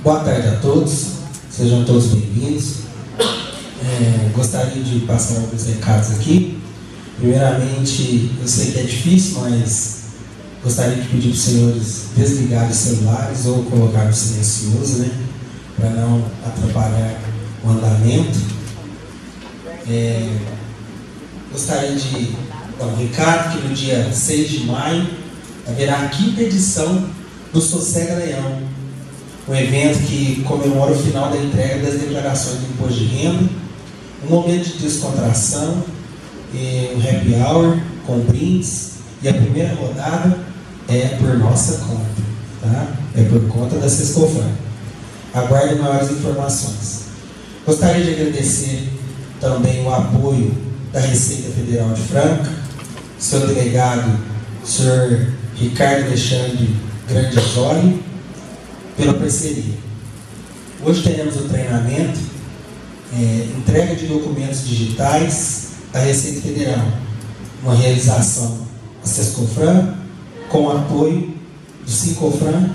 Boa tarde a todos, sejam todos bem-vindos. Gostaria de passar alguns recados aqui. Primeiramente, eu sei que é difícil, mas gostaria de pedir para os senhores desligarem os celulares ou colocar no silencioso, né, para não atrapalhar o andamento. Gostaria de dar um recado que no dia 6 de maio haverá a 5ª edição do Sossega Leão, um evento que comemora o final da entrega das declarações do imposto de renda, um momento de descontração, um happy hour com brindes, e a primeira rodada é por nossa conta, tá? É por conta da Sescofran. Aguarde maiores informações. Gostaria de agradecer também o apoio da Receita Federal de Franca, seu delegado, senhor Ricardo Alexandre Grandisoli, pela parceria. Hoje teremos o treinamento, entrega de documentos digitais da Receita Federal, uma realização da Sescofran, com apoio do Sincofran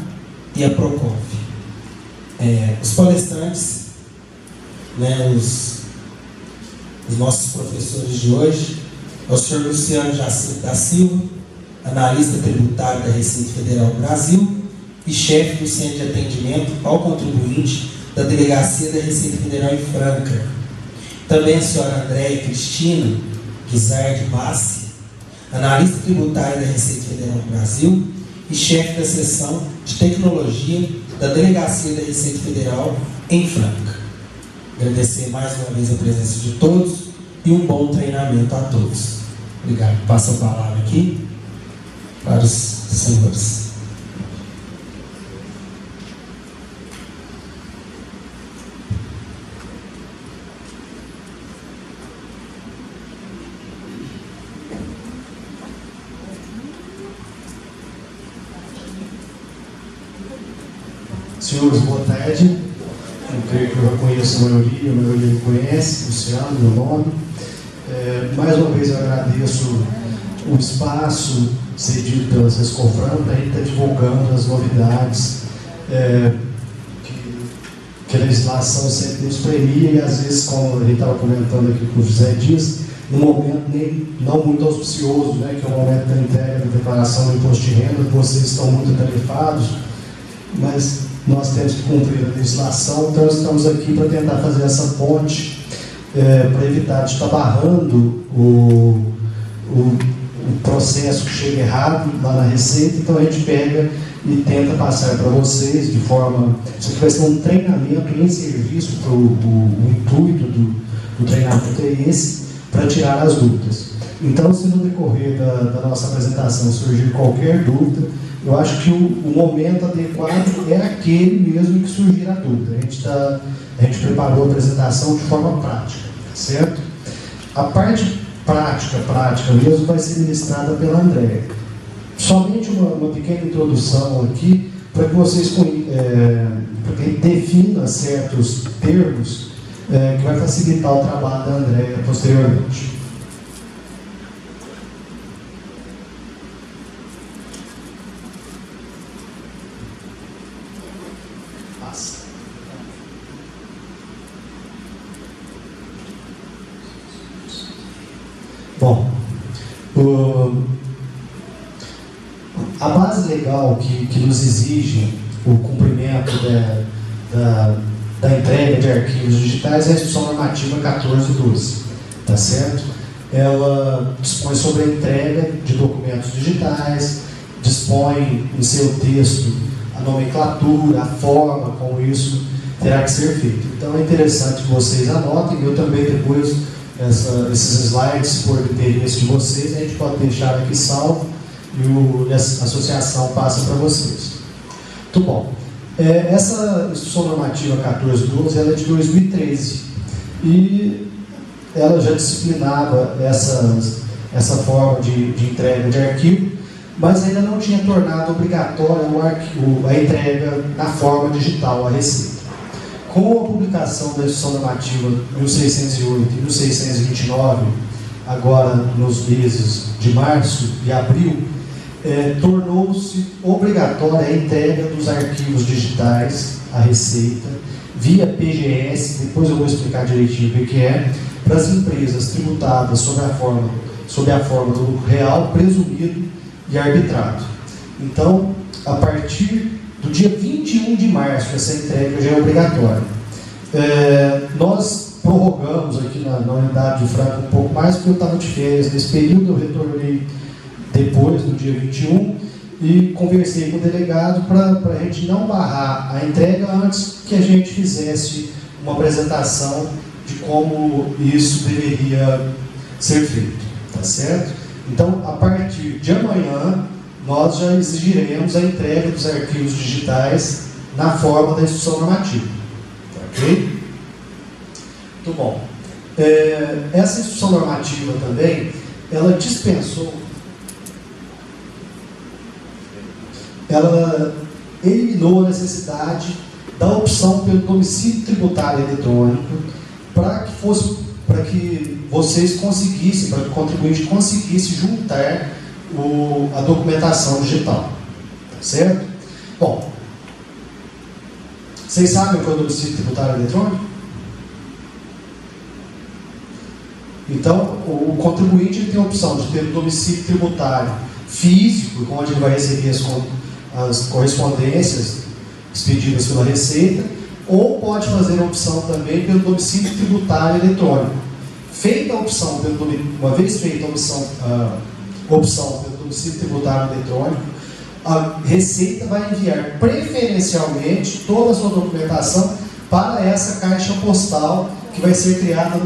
e a Proconf. Os palestrantes, os nossos professores de hoje, é o senhor Luciano Jacinto da Silva, analista tributário da Receita Federal do Brasil e chefe do Centro de Atendimento ao Contribuinte da Delegacia da Receita Federal em Franca. Também a senhora Andréia Cristina Guizardi Bassi, analista tributária da Receita Federal do Brasil e chefe da seção de tecnologia da Delegacia da Receita Federal em Franca. Agradecer mais uma vez a presença de todos e um bom treinamento a todos. Obrigado. Passo a palavra aqui para os senhores. Senhores, boa tarde. Eu creio que eu já conheço a maioria me conhece, Luciano, meu nome. Mais uma vez eu agradeço o espaço cedido pela Sescofran para a gente estar divulgando as novidades que a legislação sempre nos premia, e às vezes, como a gente estava comentando aqui com o José Dias, num momento não muito auspicioso, né, que é o momento da entrega da declaração do imposto de renda, vocês estão muito atarefados, mas nós temos que cumprir a legislação, então estamos aqui para tentar fazer essa ponte, para evitar de estar barrando o processo que chega errado lá na Receita. Então a gente pega e tenta passar para vocês de forma... Isso aqui vai ser um treinamento em serviço, o intuito do treinamento é esse, para tirar as dúvidas. Então, se no decorrer da nossa apresentação surgir qualquer dúvida, eu acho que o momento adequado é aquele mesmo que surgir a dúvida. A gente preparou a apresentação de forma prática, certo? A parte prática mesmo, vai ser ministrada pela Andréia. Somente uma pequena introdução aqui, para que vocês definam certos termos que vai facilitar o trabalho da Andréia posteriormente. Bom, a base legal que nos exige o cumprimento da entrega de arquivos digitais é a Instrução Normativa 1412, tá certo? Ela dispõe sobre a entrega de documentos digitais, dispõe em seu texto a nomenclatura, a forma como isso terá que ser feito. Então é interessante que vocês anotem, eu também depois esses slides, por interesse de vocês, a gente pode deixar aqui salvo e a associação passa para vocês. Muito bom. Essa Instrução Normativa 1412 ela é de 2013 e ela já disciplinava essa forma de entrega de arquivo, mas ainda não tinha tornado obrigatória a entrega na forma digital, a Receita. Com a publicação da Instrução Normativa 1608 e 1629, agora nos meses de março e abril, tornou-se obrigatória a entrega dos arquivos digitais à Receita, via PGS, depois eu vou explicar direitinho o que é, para as empresas tributadas sob a forma do lucro real, presumido e arbitrado. Então, a partir do dia 21 de março, essa entrega já é obrigatória. Nós prorrogamos aqui na unidade de Franca um pouco mais, porque eu estava de férias nesse período, eu retornei depois, no dia 21, e conversei com o delegado para a gente não barrar a entrega antes que a gente fizesse uma apresentação de como isso deveria ser feito, tá certo? Então, a partir de amanhã, nós já exigiremos a entrega dos arquivos digitais na forma da instrução normativa, tá, ok? Muito bom. Essa instrução normativa também, ela dispensou, ela eliminou a necessidade da opção pelo domicílio tributário eletrônico para que vocês conseguissem, para que o contribuinte conseguisse juntar a documentação digital, tá certo? Bom, vocês sabem o que é o domicílio tributário eletrônico? Então, o contribuinte tem a opção de ter o domicílio tributário físico, onde ele vai receber as correspondências expedidas pela Receita, ou pode fazer a opção também pelo domicílio tributário eletrônico. Uma vez feita a opção pelo domicílio tributário eletrônico, a Receita vai enviar preferencialmente toda a sua documentação para essa caixa postal que vai ser criada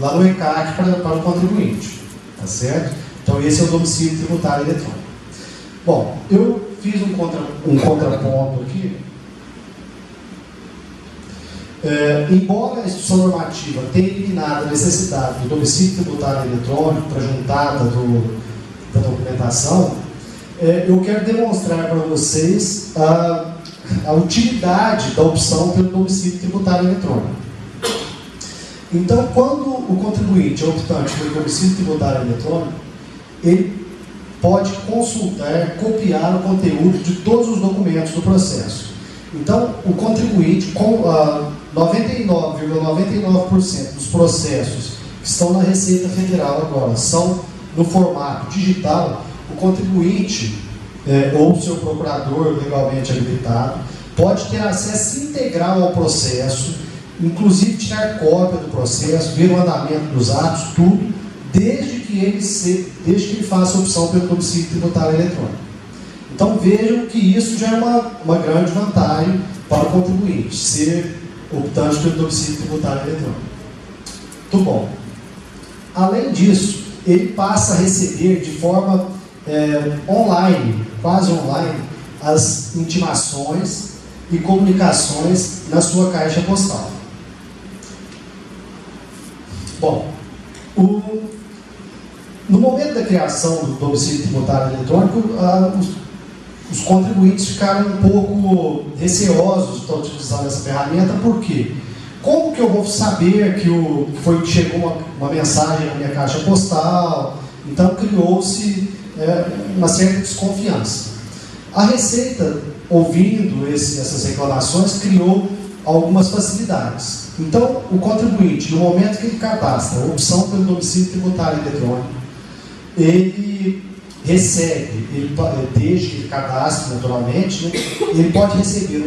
lá no ECAC para o contribuinte, tá certo? Então esse é o domicílio tributário eletrônico. Bom, eu fiz um contraponto aqui. Embora a instrução normativa tenha eliminado a necessidade do domicílio tributário eletrônico para juntada da documentação, eu quero demonstrar para vocês a utilidade da opção pelo domicílio tributário eletrônico. Então, quando o contribuinte é optante pelo domicílio tributário eletrônico, ele pode consultar, copiar o conteúdo de todos os documentos do processo. Então, o contribuinte, com 99,99% dos processos que estão na Receita Federal agora são no formato digital, o contribuinte ou seu procurador legalmente habilitado pode ter acesso integral ao processo, inclusive tirar cópia do processo, ver o andamento dos atos, tudo, desde que ele faça a opção pelo domicílio tributário eletrônico. Então vejam que isso já é uma grande vantagem para o contribuinte, ser optante pelo domicílio tributário eletrônico. Muito bom. Além disso, ele passa a receber de forma online, quase online, as intimações e comunicações na sua caixa postal. Bom, no momento da criação do domicílio tributário eletrônico, os contribuintes ficaram um pouco receosos de estar utilizando essa ferramenta. Por quê? Como que eu vou saber que chegou uma mensagem na minha caixa postal? Então criou-se uma certa desconfiança. A Receita, ouvindo essas reclamações, criou algumas facilidades. Então, o contribuinte, no momento que ele cadastra a opção pelo domicílio tributário eletrônico, ele recebe, desde que ele cadastre naturalmente, né, ele pode receber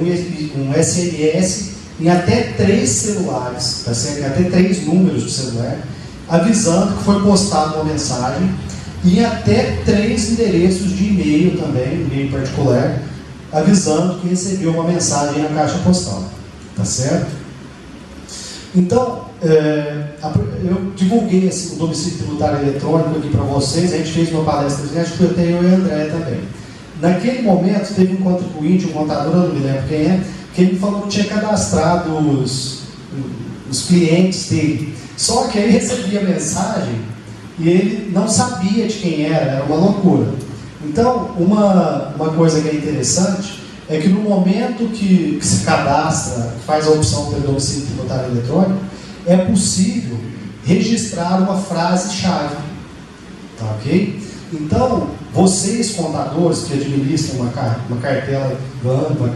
um SMS em até 3 celulares, tá certo? Em até 3 números de celular, avisando que foi postada uma mensagem, e até 3 endereços de e-mail também, e-mail particular, avisando que recebeu uma mensagem na caixa postal, tá certo? Então, eu divulguei o domicílio tributário eletrônico aqui para vocês, a gente fez uma palestra, acho que até eu e a André também. Naquele momento, teve um contribuinte, um contador, eu não me lembro quem é, que ele falou que tinha cadastrado os clientes dele. Só que ele recebia a mensagem e ele não sabia de quem era uma loucura. Então, uma coisa que é interessante é que no momento que se cadastra, faz a opção pelo domicílio tributário eletrônico, é possível registrar uma frase-chave. Tá, ok? Então, vocês, contadores que administram uma cartela GAN, uma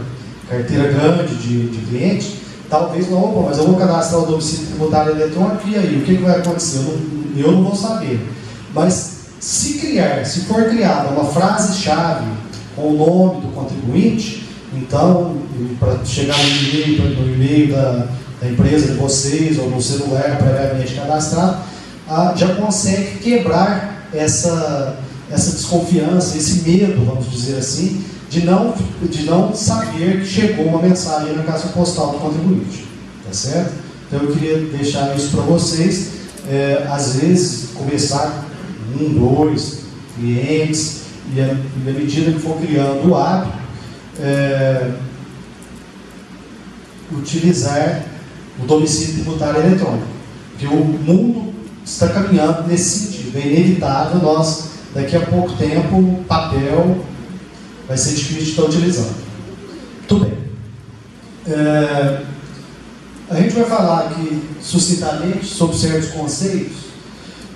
carteira grande de cliente, talvez não, opa, mas eu vou cadastrar o domicílio tributário eletrônico e aí, o que vai acontecer? Eu não vou saber. Mas se for criada uma frase-chave com o nome do contribuinte, então, para chegar no e-mail da empresa de vocês ou no celular previamente cadastrado, já consegue quebrar essa desconfiança, esse medo, vamos dizer assim, de não saber que chegou uma mensagem na caixa postal do contribuinte. Tá certo? Então eu queria deixar isso para vocês. Às vezes, começar com 1, 2 clientes, e à medida que for criando o hábito, utilizar o domicílio tributário eletrônico. Porque o mundo está caminhando nesse sentido. É inevitável nós, daqui a pouco tempo, papel vai ser difícil de estar utilizando. Tudo bem. A gente vai falar aqui sucintamente sobre certos conceitos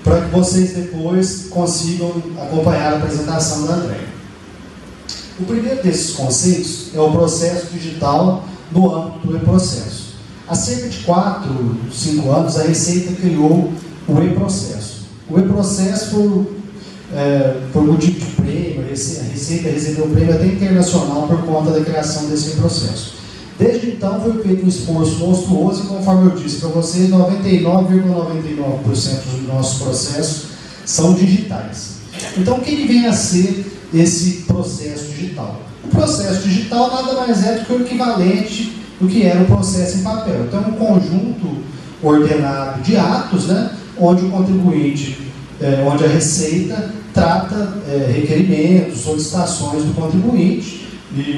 para que vocês depois consigam acompanhar a apresentação da André. O primeiro desses conceitos é o processo digital no âmbito do e-processo. Há cerca de 4, 5 anos, a Receita criou o e-processo. O e-processo, por motivo de prêmio, a Receita recebeu um prêmio até internacional por conta da criação desse e-processo. Desde então foi feito um esforço monstruoso e, conforme eu disse para vocês, 99,99% dos nossos processos são digitais. Então, o que vem a ser esse processo digital? O processo digital nada mais é do que o equivalente do que era o processo em papel. Então, é um conjunto ordenado de atos, né, onde o contribuinte, onde a Receita trata requerimentos, solicitações do contribuinte,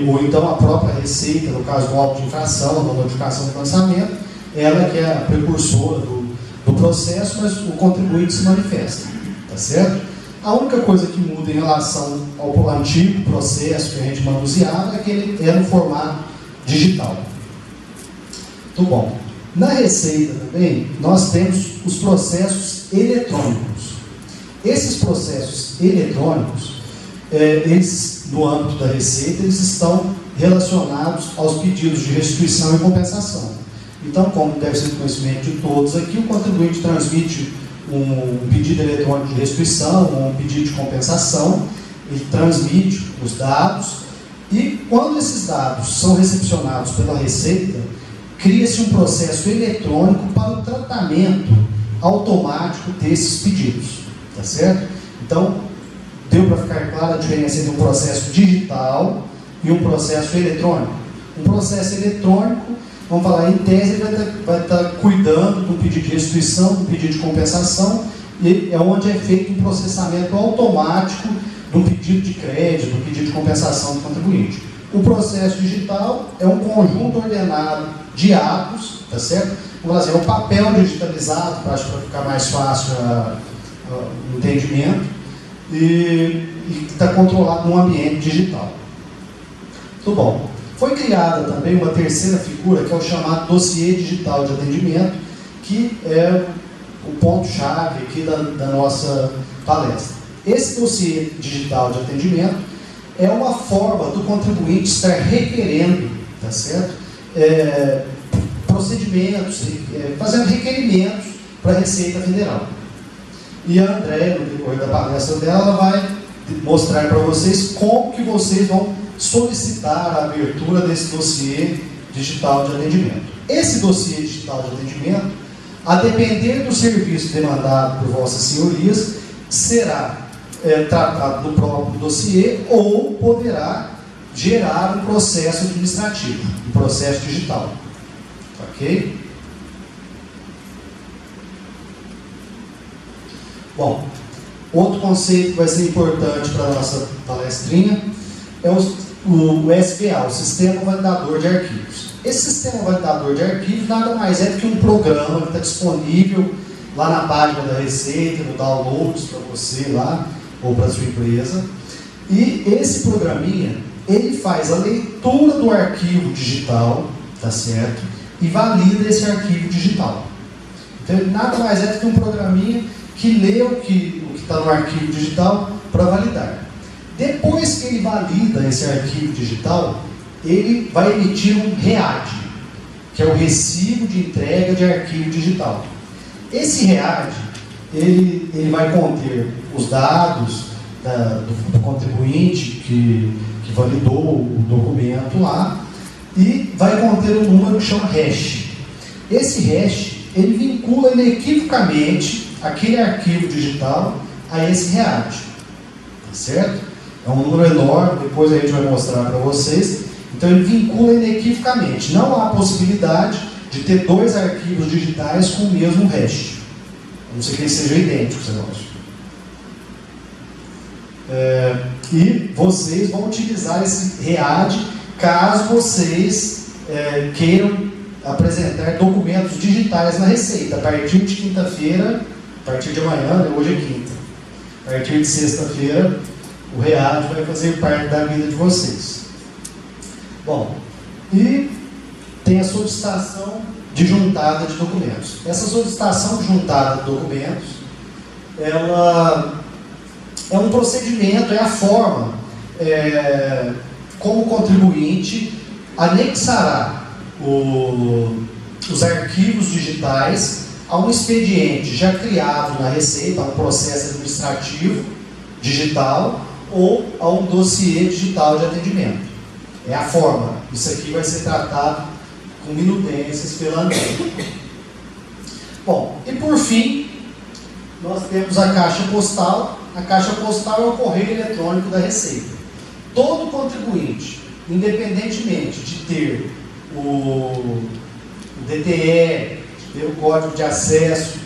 ou então a própria Receita, no caso do auto de infração, da notificação de lançamento, ela que é a precursora do processo, mas o contribuinte se manifesta, tá certo? A única coisa que muda em relação ao antigo processo que a gente manuseava é que ele é no formato digital. Muito bom. Na Receita também, nós temos os processos eletrônicos. Esses processos eletrônicos, eles, no âmbito da Receita, eles estão relacionados aos pedidos de restituição e compensação. Então, como deve ser do conhecimento de todos aqui, o contribuinte transmite um pedido eletrônico de restituição ou um pedido de compensação, ele transmite os dados e, quando esses dados são recepcionados pela Receita, cria-se um processo eletrônico para o tratamento automático desses pedidos, tá certo? Então, deu para ficar clara a diferença entre um processo digital e um processo eletrônico. Um processo eletrônico, vamos falar, em tese, ele vai estar cuidando do pedido de restituição, do pedido de compensação, e é onde é feito um processamento automático do pedido de crédito, do pedido de compensação do contribuinte. O processo digital é um conjunto ordenado de atos, tá certo? Vamos dizer, é um papel digitalizado, para ficar mais fácil o entendimento, e está controlado num ambiente digital. Muito bom. Foi criada também uma terceira figura, que é o chamado dossiê digital de atendimento, que é o ponto-chave aqui da nossa palestra. Esse dossiê digital de atendimento é uma forma do contribuinte estar requerendo, tá certo? Procedimentos, fazendo requerimentos para a Receita Federal. E a André, no decorrer da palestra dela, ela vai mostrar para vocês como que vocês vão solicitar a abertura desse dossiê digital de atendimento. Esse dossiê digital de atendimento, a depender do serviço demandado por vossas senhorias, será tratado no próprio dossiê ou poderá gerar um processo administrativo, um processo digital. Ok? Bom, outro conceito que vai ser importante para a nossa palestrinha é o SVA, o Sistema Validador de Arquivos. Esse Sistema Validador de Arquivos nada mais é do que um programa que está disponível lá na página da Receita, no downloads para você lá, ou para a sua empresa. E esse programinha, ele faz a leitura do arquivo digital, tá certo? E valida esse arquivo digital. Então, ele nada mais é do que um programinha que lê o que está no arquivo digital para validar. Depois que ele valida esse arquivo digital, ele vai emitir um READ, que é o Recibo de Entrega de Arquivo Digital. Esse READ, ele vai conter os dados do contribuinte que validou o documento lá, e vai conter um número que chama hash. Esse hash, ele vincula inequivocamente aquele arquivo digital a esse READ. Tá certo? É um número enorme, depois a gente vai mostrar para vocês. Então ele vincula inequivocamente. Não há possibilidade de ter dois arquivos digitais com o mesmo hash. A não ser que eles sejam idênticos, eu acho. E vocês vão utilizar esse READ caso vocês queiram apresentar documentos digitais na Receita. A partir de quinta-feira, a partir de amanhã, hoje é quinta, a partir de sexta-feira, o READ vai fazer parte da vida de vocês. Bom, e tem a solicitação de juntada de documentos. Essa solicitação de juntada de documentos, ela é um procedimento, é a forma como o contribuinte anexará os arquivos digitais a um expediente já criado na Receita, a um processo administrativo digital ou a um dossiê digital de atendimento. É a forma. Isso aqui vai ser tratado com minudências pela ANEEL. Bom, e por fim, nós temos a caixa postal. A caixa postal é o correio eletrônico da Receita. Todo contribuinte, independentemente de ter o DTE, de ter o código de acesso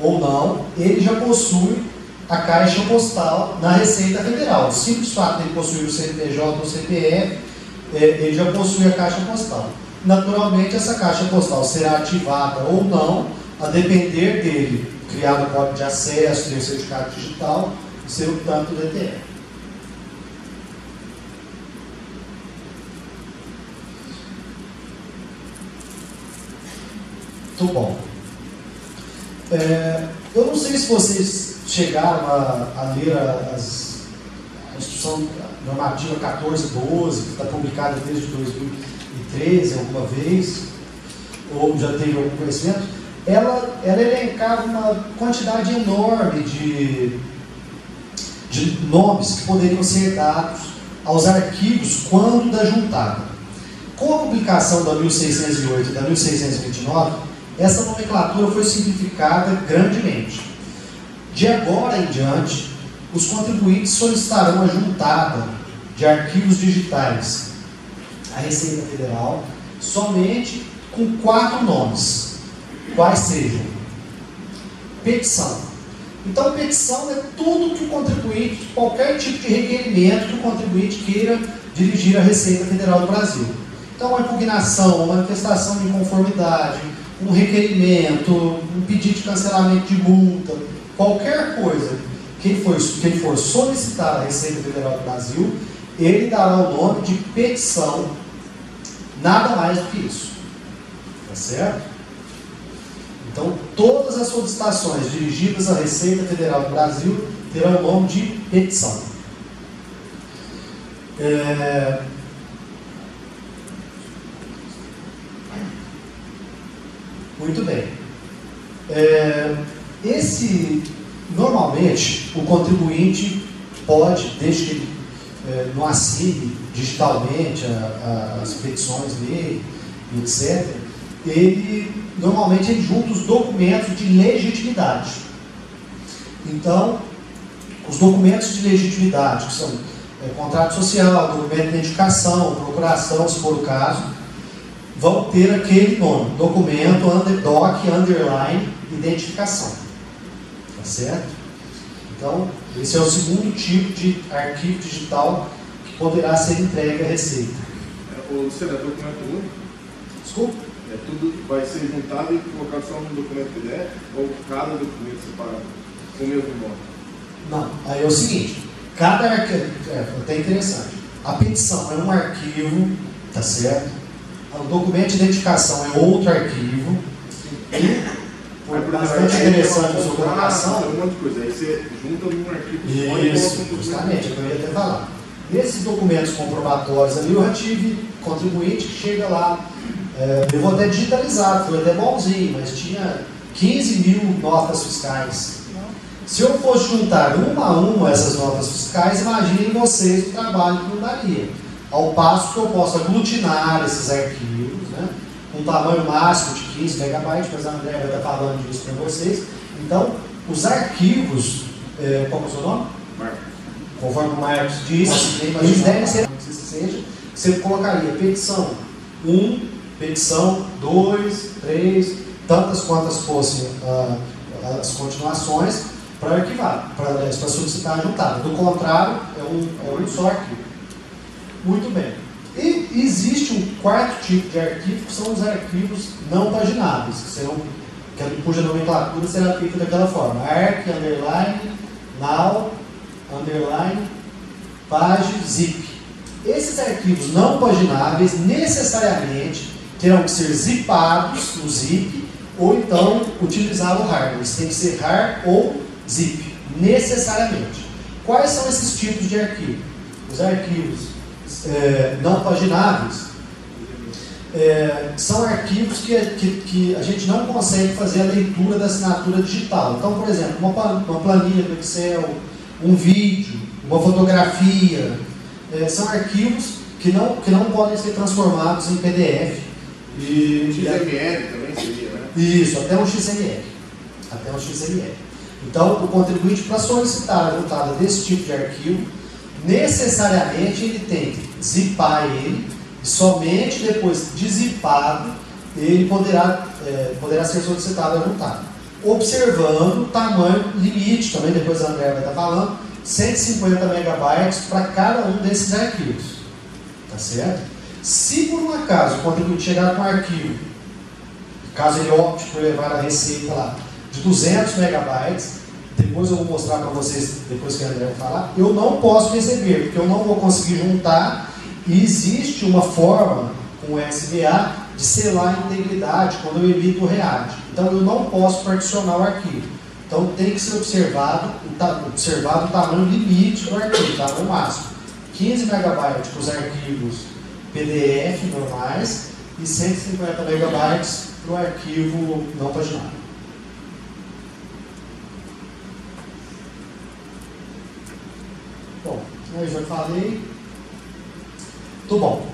ou não, ele já possui a caixa postal na Receita Federal. O simples fato de ele possuir o CNPJ ou o CPF, ele já possui a caixa postal. Naturalmente, essa caixa postal será ativada ou não, a depender dele criar o código de acesso, ter o certificado digital, ser o tanto do DTE. Muito bom. Eu não sei se vocês chegaram a ler a instrução normativa 1412, que está publicada desde 2013, alguma vez, ou já teve algum conhecimento. Ela elencava uma quantidade enorme de nomes que poderiam ser dados aos arquivos quando da juntada. Com a publicação da 1608 e da 1629, essa nomenclatura foi simplificada grandemente. De agora em diante, os contribuintes solicitarão a juntada de arquivos digitais à Receita Federal somente com 4 nomes. Quais sejam? Petição. Então, petição é tudo que o contribuinte, qualquer tipo de requerimento que o contribuinte queira dirigir à Receita Federal do Brasil. Então, uma impugnação, uma manifestação de inconformidade, um requerimento, um pedido de cancelamento de multa, qualquer coisa que ele for solicitar à Receita Federal do Brasil, ele dará o nome de petição, nada mais do que isso. Tá certo? Então, todas as solicitações dirigidas à Receita Federal do Brasil terão o nome de petição. Muito bem. Normalmente, o contribuinte pode, desde que ele não assine digitalmente as petições dele, etc., normalmente ele junta os documentos de legitimidade. Então, os documentos de legitimidade, que são contrato social, documento de identificação, procuração, se for o caso, vão ter aquele nome, documento, doc, underline, identificação. Tá certo? Então, esse é o segundo tipo de arquivo digital que poderá ser entregue à Receita. Será documento único? Desculpa? Tudo vai ser juntado e colocado só no documento PDF ou cada documento separado com o mesmo nome? Não, aí é o seguinte, cada arquivo, até interessante, a petição é um arquivo, tá certo? O documento de identificação é outro arquivo, e foi bastante interessante a sua colocação. Um monte de coisa, aí você junta num arquivo só e coloca um justamente, é o que eu ia até falar. Nesses documentos comprobatórios ali, eu já tive contribuinte que chega lá, eu vou até digitalizado, foi até bonzinho, mas tinha 15 mil notas fiscais. Se eu fosse juntar uma a uma essas notas fiscais, imaginem vocês o trabalho que não daria. Ao passo que eu posso aglutinar esses arquivos, né, com um tamanho máximo de 15 megabytes, mas a André vai estar falando disso para vocês. Então, os arquivos, qual é o seu nome? Marcos. Conforme o Marcos disse, eles devem ser, você colocaria petição 1, petição 2, 3, tantas quantas fossem as continuações, para arquivar, para solicitar a juntada. Do contrário, é um só arquivo. Muito bem. E existe um quarto tipo de arquivo, que são os arquivos não pagináveis, cuja nomenclatura será feita daquela forma: arc, underline, now, underline, page, zip. Esses arquivos não pagináveis necessariamente terão que ser zipados no zip, ou então utilizar o RAR. Eles têm que ser RAR ou zip, necessariamente. Quais são esses tipos de arquivo? Os arquivos não pagináveis são arquivos que a gente não consegue fazer a leitura da assinatura digital. Então, por exemplo, uma planilha do Excel, um vídeo, uma fotografia, são arquivos que não podem ser transformados em PDF. XML também seria, né? Isso, até um XML. Então, o contribuinte, para solicitar a juntada desse tipo de arquivo, necessariamente ele tem que zipar ele, e somente depois de zipado ele poderá ser solicitado a juntada. Observando o tamanho limite, também depois a André vai estar falando, 150 megabytes para cada um desses arquivos. Tá certo? Se por um acaso o contribuinte chegar com um arquivo, caso ele opte por levar a receita lá, de 200 megabytes, depois eu vou mostrar para vocês, depois que a André vai falar, eu não posso receber, porque eu não vou conseguir juntar, e existe uma forma com o SVA de selar a integridade quando eu emito o READ. Então eu não posso particionar o arquivo. Então tem que ser observado o tamanho limite do arquivo, tá? No máximo 15 megabytes para os arquivos PDF normais e 150 megabytes para o arquivo não paginado. Bom, eu já falei. Muito bom.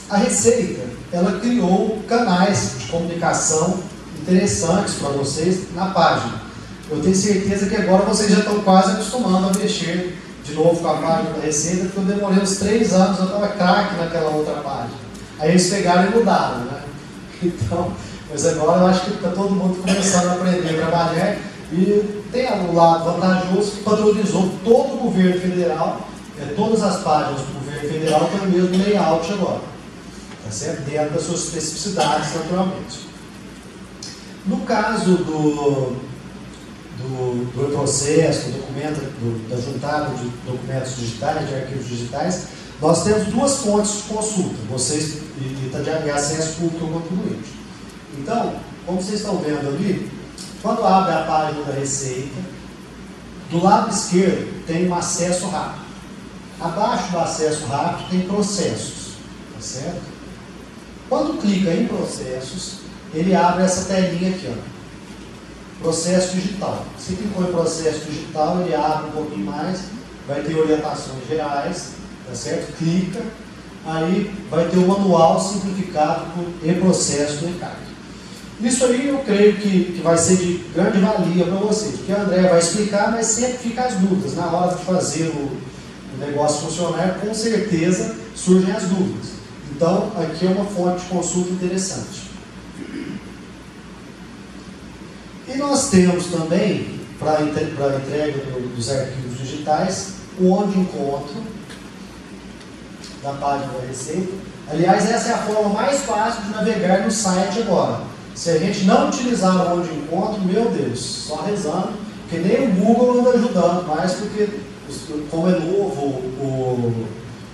A Receita, ela criou canais de comunicação interessantes para vocês na página. Eu tenho certeza que agora vocês já estão quase acostumando a mexer de novo com a página da Receita, porque eu demorei uns 3 anos, eu estava craque naquela outra página. Aí eles pegaram e mudaram, né? Então, mas agora eu acho que está todo mundo começando a aprender a trabalhar, e tem um lado vantajoso que padronizou todo o governo federal, todas as páginas do governo federal têm o mesmo layout agora, tá certo? Dentro das suas especificidades, naturalmente. No caso do processo, do documento, da juntada de documentos digitais, de arquivos digitais, nós temos 2 fontes de consulta, vocês de acesso público ao contribuinte. Então, como vocês estão vendo ali, quando abre a página da Receita, do lado esquerdo tem um acesso rápido. Abaixo do acesso rápido tem processos, tá certo? Quando clica em processos, ele abre essa telinha aqui, ó, processo digital. Se clicou em processo digital, ele abre um pouquinho mais, vai ter orientações gerais, tá certo? Clica, aí vai ter o manual simplificado por e-processo do ECAC. Isso aí eu creio que vai ser de grande valia para vocês, porque a André vai explicar, mas sempre fica as dúvidas. Na hora de fazer o negócio funcionar, com certeza surgem as dúvidas. Então, aqui é uma fonte de consulta interessante. E nós temos também, para a entrega dos arquivos digitais, o onde encontro, na página da Receita. Aliás, essa é a forma mais fácil de navegar no site agora. Se a gente não utilizar o onde encontro, meu Deus, só rezando, porque nem o Google anda ajudando mais, porque como é novo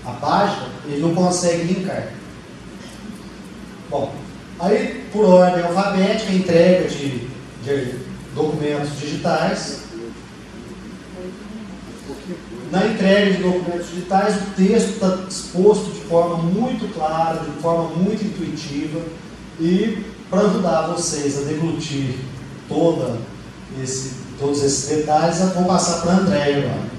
a página, ele não consegue linkar. Bom, aí por ordem alfabética, entrega de documentos digitais. Na entrega de documentos digitais, o texto está exposto de forma muito clara, de forma muito intuitiva, e para ajudar vocês a deglutir todos esses detalhes, eu vou passar para a Andréia agora.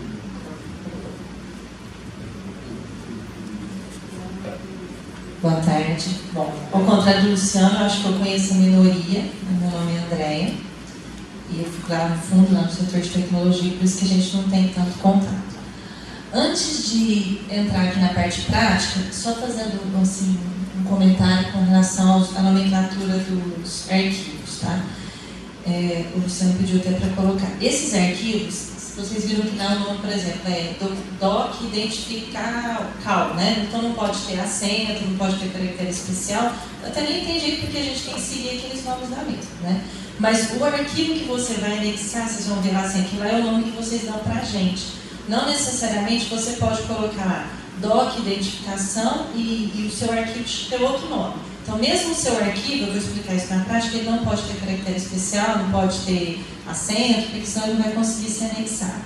Boa tarde. Bom, ao contrário do Luciano, eu acho que eu conheço a minoria. Meu nome é Andréia e eu fico lá no fundo, lá no setor de tecnologia, por isso que a gente não tem tanto contato. Antes de entrar aqui na parte prática, só fazendo assim, um comentário com relação à nomenclatura dos arquivos, tá? O Luciano pediu até para colocar. Esses arquivos, vocês viram que dá o nome, por exemplo, doc identificar cal, né? Então não pode ter acento, não pode ter caractere especial. Eu até nem entendi porque a gente tem que seguir aqueles nomes da mesma, né? Mas o arquivo que você vai anexar, vocês vão ver lá assim, aquilo lá é o nome que vocês dão pra gente. Não necessariamente você pode colocar lá doc identificação e o seu arquivo ter outro nome. Então, mesmo o seu arquivo, eu vou explicar isso na prática, ele não pode ter caractere especial, não pode ter acento, porque senão ele não vai conseguir ser anexado.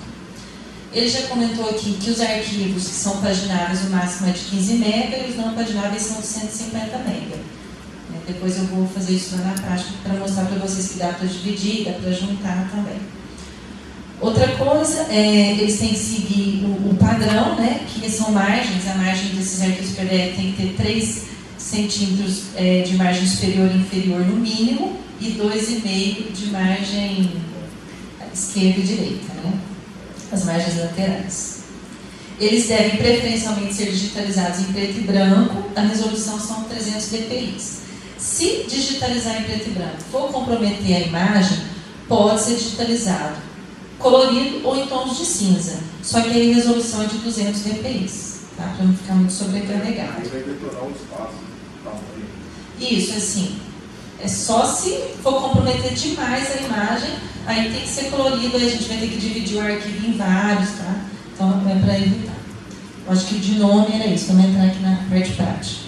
Ele já comentou aqui que os arquivos que são pagináveis, o máximo é de 15 MB e os não pagináveis são de 150 MB. Depois eu vou fazer isso lá na prática para mostrar para vocês que dá para dividir, dá para juntar também. Outra coisa, eles têm que seguir o padrão, né, que são margens. A margem desses arquivos PDF tem que ter 3 centímetros de margem superior e inferior no mínimo e 2,5 de margem esquerda e direita, né? As margens laterais. Eles devem preferencialmente ser digitalizados em preto e branco, a resolução são 300 dpi. Se digitalizar em preto e branco for comprometer a imagem, pode ser digitalizado colorido ou em tons de cinza, só que aí a resolução é de 200 dpi, tá? Para não ficar muito sobrecarregado. Aí vai detonar o espaço. Isso, assim, é só se for comprometer demais a imagem, aí tem que ser colorido, aí a gente vai ter que dividir o arquivo em vários, tá? Então é para evitar. Eu acho que de nome era isso, vamos entrar aqui na parte prática.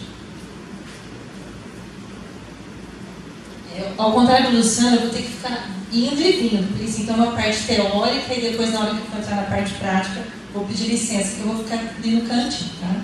Ao contrário do Luciano, eu vou ter que ficar indo e vindo, por isso então uma parte teórica e depois na hora que eu for entrar na parte prática, vou pedir licença, que eu vou ficar ali no cantinho, tá?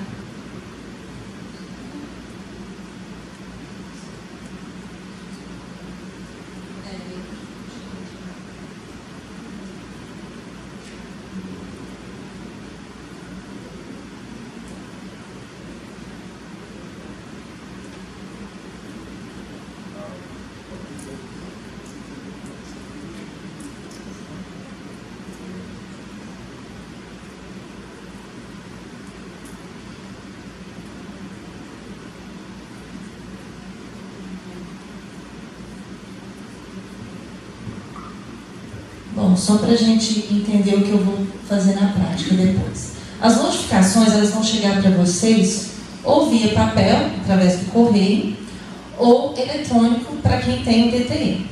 Bom, só para a gente entender o que eu vou fazer na prática depois. As notificações, elas vão chegar para vocês ou via papel, através do correio, ou eletrônico para quem tem o DTE.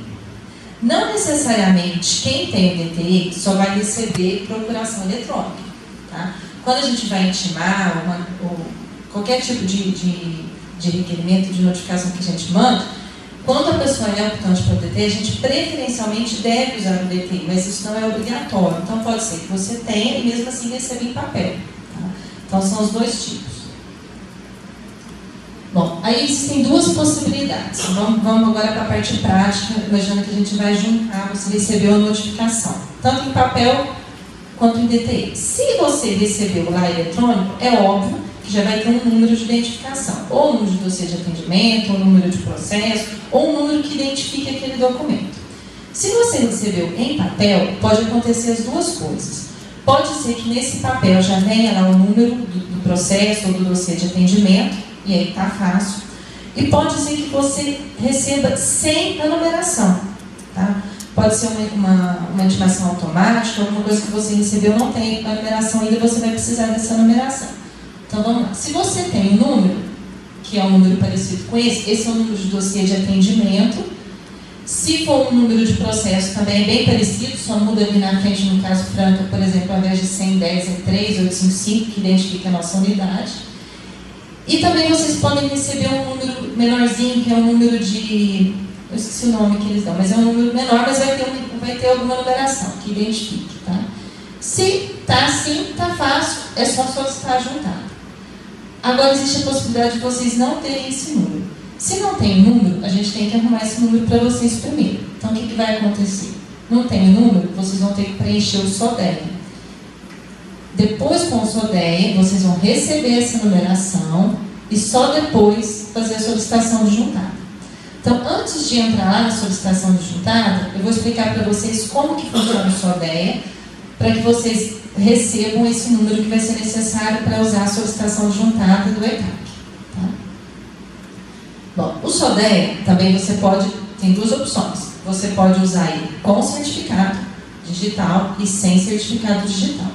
Não necessariamente quem tem o DTE só vai receber procuração eletrônica, tá? Quando a gente vai intimar qualquer tipo de requerimento, de notificação que a gente manda, quando a pessoa é optante para o DTE, a gente preferencialmente deve usar o DTE, mas isso não é obrigatório. Então pode ser que você tenha e mesmo assim receba em papel, tá? Então são os dois tipos. Bom, aí existem duas possibilidades. Vamos agora para a parte prática, imaginando que a gente vai juntar, você recebeu a notificação, tanto em papel quanto em DTE. Se você recebeu lá eletrônico, é óbvio que já vai ter um número de identificação, ou um número de dossiê de atendimento, ou um número de processo, ou um número que identifique aquele documento. Se você recebeu em papel, pode acontecer as duas coisas. Pode ser que nesse papel já venha lá o número do processo ou do dossiê de atendimento, e aí está fácil. E pode ser que você receba sem a numeração, tá? Pode ser uma intimação automática, alguma coisa que você recebeu não tem a numeração ainda, você vai precisar dessa numeração. Então vamos lá. Se você tem um número, que é um número parecido com esse é o número de dossiê de atendimento. Se for um número de processo, também é bem parecido, só muda ali na frente, no caso Franca, por exemplo, ao invés de 110 é 3855, que identifica a nossa unidade. E também vocês podem receber um número menorzinho, que é um número de... eu esqueci o nome que eles dão, mas é um número menor, mas vai ter alguma numeração que identifique, tá? Se está assim, está fácil, é só solicitar a juntada. Agora existe a possibilidade de vocês não terem esse número. Se não tem número, a gente tem que arrumar esse número para vocês primeiro. Então o que vai acontecer? Não tem o número, vocês vão ter que preencher o SODEA. Depois, com o SODEA, vocês vão receber essa numeração e só depois fazer a solicitação de juntada. Então, antes de entrar lá na solicitação de juntada, eu vou explicar para vocês como que funciona o SODEA, para que vocês recebam esse número que vai ser necessário para usar a solicitação de juntada do ECAC. Tá? Bom, o SODEA também você pode, tem duas opções. Você pode usar ele com certificado digital e sem certificado digital.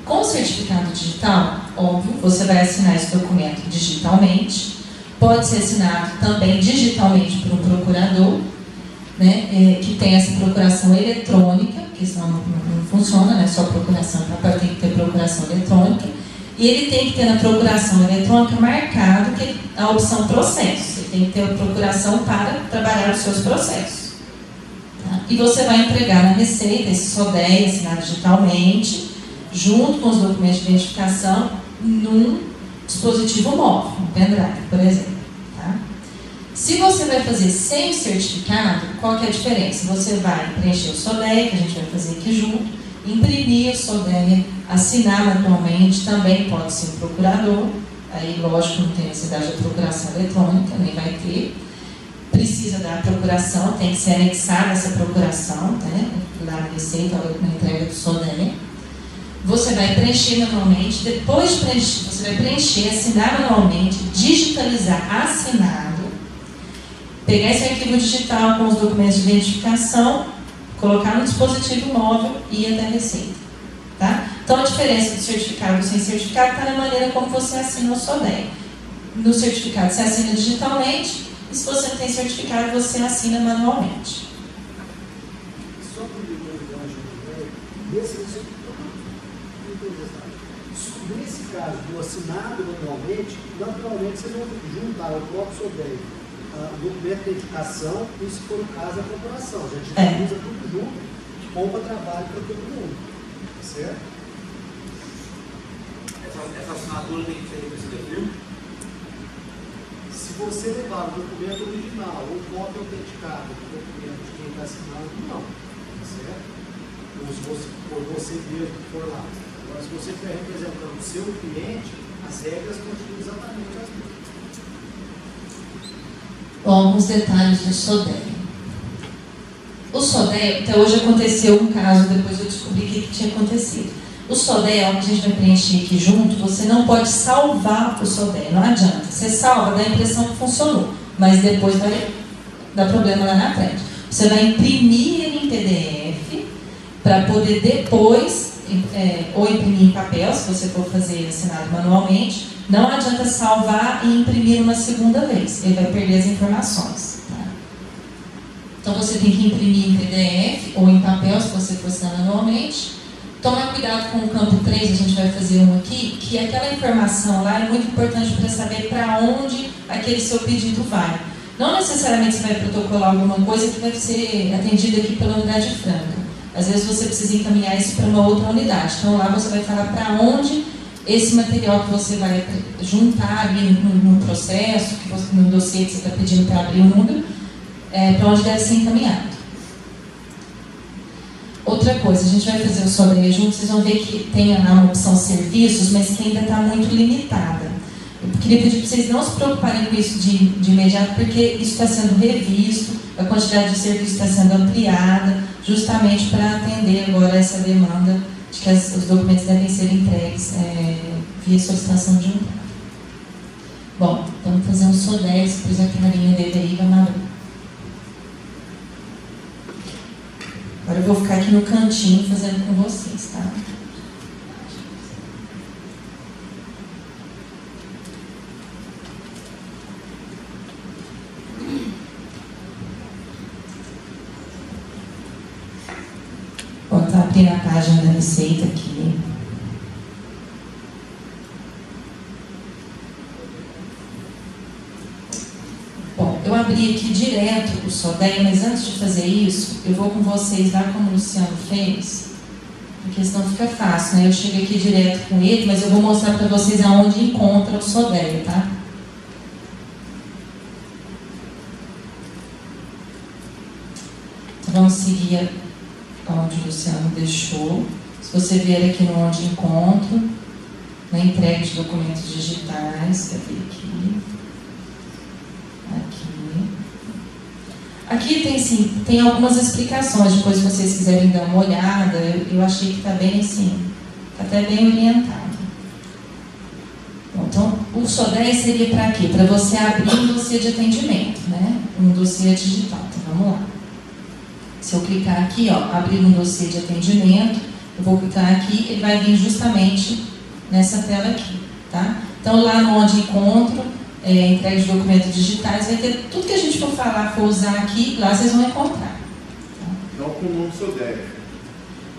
Com certificado digital, óbvio, você vai assinar esse documento digitalmente. Pode ser assinado também digitalmente por um procurador, né, que tem essa procuração eletrônica, que senão não funciona, né, só procuração, tem que ter procuração eletrônica. E ele tem que ter na procuração eletrônica marcado que a opção processo. Ele tem que ter a procuração para trabalhar os seus processos. Tá? E você vai entregar na Receita esse SODEA assinado digitalmente, junto com os documentos de identificação, num dispositivo móvel, um pendrive, por exemplo. Tá? Se você vai fazer sem certificado, qual que é a diferença? Você vai preencher o SODEA, que a gente vai fazer aqui junto, imprimir o SODEA, assinar manualmente, também pode ser um procurador, aí lógico não tem necessidade de procuração eletrônica, nem vai ter. Precisa da procuração, tem que ser anexada essa procuração, né, lá na Receita, na entrega do SODEA. Você vai preencher manualmente, depois de preencher, você vai preencher, assinar manualmente, digitalizar assinado, pegar esse arquivo digital com os documentos de identificação, colocar no dispositivo móvel e ir até a Receita. Tá? Então a diferença do certificado e sem certificado está na maneira como você assina o SODEA. No certificado você assina digitalmente, e se você não tem certificado, você assina manualmente. Só para nesse caso do assinado manualmente, naturalmente vocês vão juntar o próprio SODEA, o documento de identificação e, se for o caso, a procuração. A gente utiliza tudo junto, poupa trabalho para todo mundo. Certo? Essa assinatura tem que ser reconhecida. Se você levar o documento original ou cópia autenticada do documento de quem está assinando, não. Certo? Ou se você, por você mesmo que for lá. Agora, se você estiver representando o seu cliente, as regras continuam exatamente as mesmas. Bom, alguns detalhes do SODEA. O SODEA, até hoje aconteceu um caso, depois eu descobri o que tinha acontecido. O SODEA, que a gente vai preencher aqui junto, você não pode salvar o SODEA, não adianta. Você salva, dá a impressão que funcionou, mas depois vai dar problema lá na frente. Você vai imprimir ele em PDF, para poder depois, ou imprimir em papel, se você for fazer assinado manualmente. Não adianta salvar e imprimir uma segunda vez, ele vai perder as informações. Tá? Então você tem que imprimir em PDF ou em papel, se você for assinar manualmente. Tomar cuidado com o campo 3, a gente vai fazer um aqui, que aquela informação lá é muito importante para saber para onde aquele seu pedido vai. Não necessariamente você vai protocolar alguma coisa que vai ser atendida aqui pela unidade franca. Às vezes você precisa encaminhar isso para uma outra unidade. Então lá você vai falar para onde esse material que você vai juntar ali no processo, que você, no dossiê que você está pedindo para abrir o número, para onde deve ser encaminhado. Outra coisa, a gente vai fazer o SODEA junto, vocês vão ver que tem uma opção serviços, mas que ainda está muito limitada. Eu queria pedir para vocês não se preocuparem com isso de imediato, porque isso está sendo revisto, a quantidade de serviços está sendo ampliada, justamente para atender agora essa demanda de que os documentos devem ser entregues via solicitação de um. Bom, vamos fazer um SODEA, depois a carinha dele aí, vamos abrir. Agora eu vou ficar aqui no cantinho fazendo com vocês, tá? Vou estar abrindo a página da Receita aqui. Bom, eu abri aqui direto o SODEA, mas antes de fazer isso, eu vou com vocês lá como o Luciano fez, porque senão fica fácil, né? Eu chego aqui direto com ele, mas eu vou mostrar para vocês aonde encontra o SODEA, tá? Então vamos seguir onde o Luciano deixou. Se você vier aqui no onde encontro, na entrega de documentos digitais, cadê aqui? Aqui tem, sim, tem algumas explicações, depois se vocês quiserem dar uma olhada, eu achei que está bem assim, está até bem orientado. Então, o SODEA seria para quê? Para você abrir um dossiê de atendimento, né? Um dossiê digital. Então, vamos lá. Se eu clicar aqui, ó, abrir um dossiê de atendimento, eu vou clicar aqui, ele vai vir justamente nessa tela aqui, tá? Então, lá no onde encontro, entrega de documentos digitais, vai ter tudo que a gente for falar, for usar aqui, lá vocês vão encontrar. Não com o nome SODEA.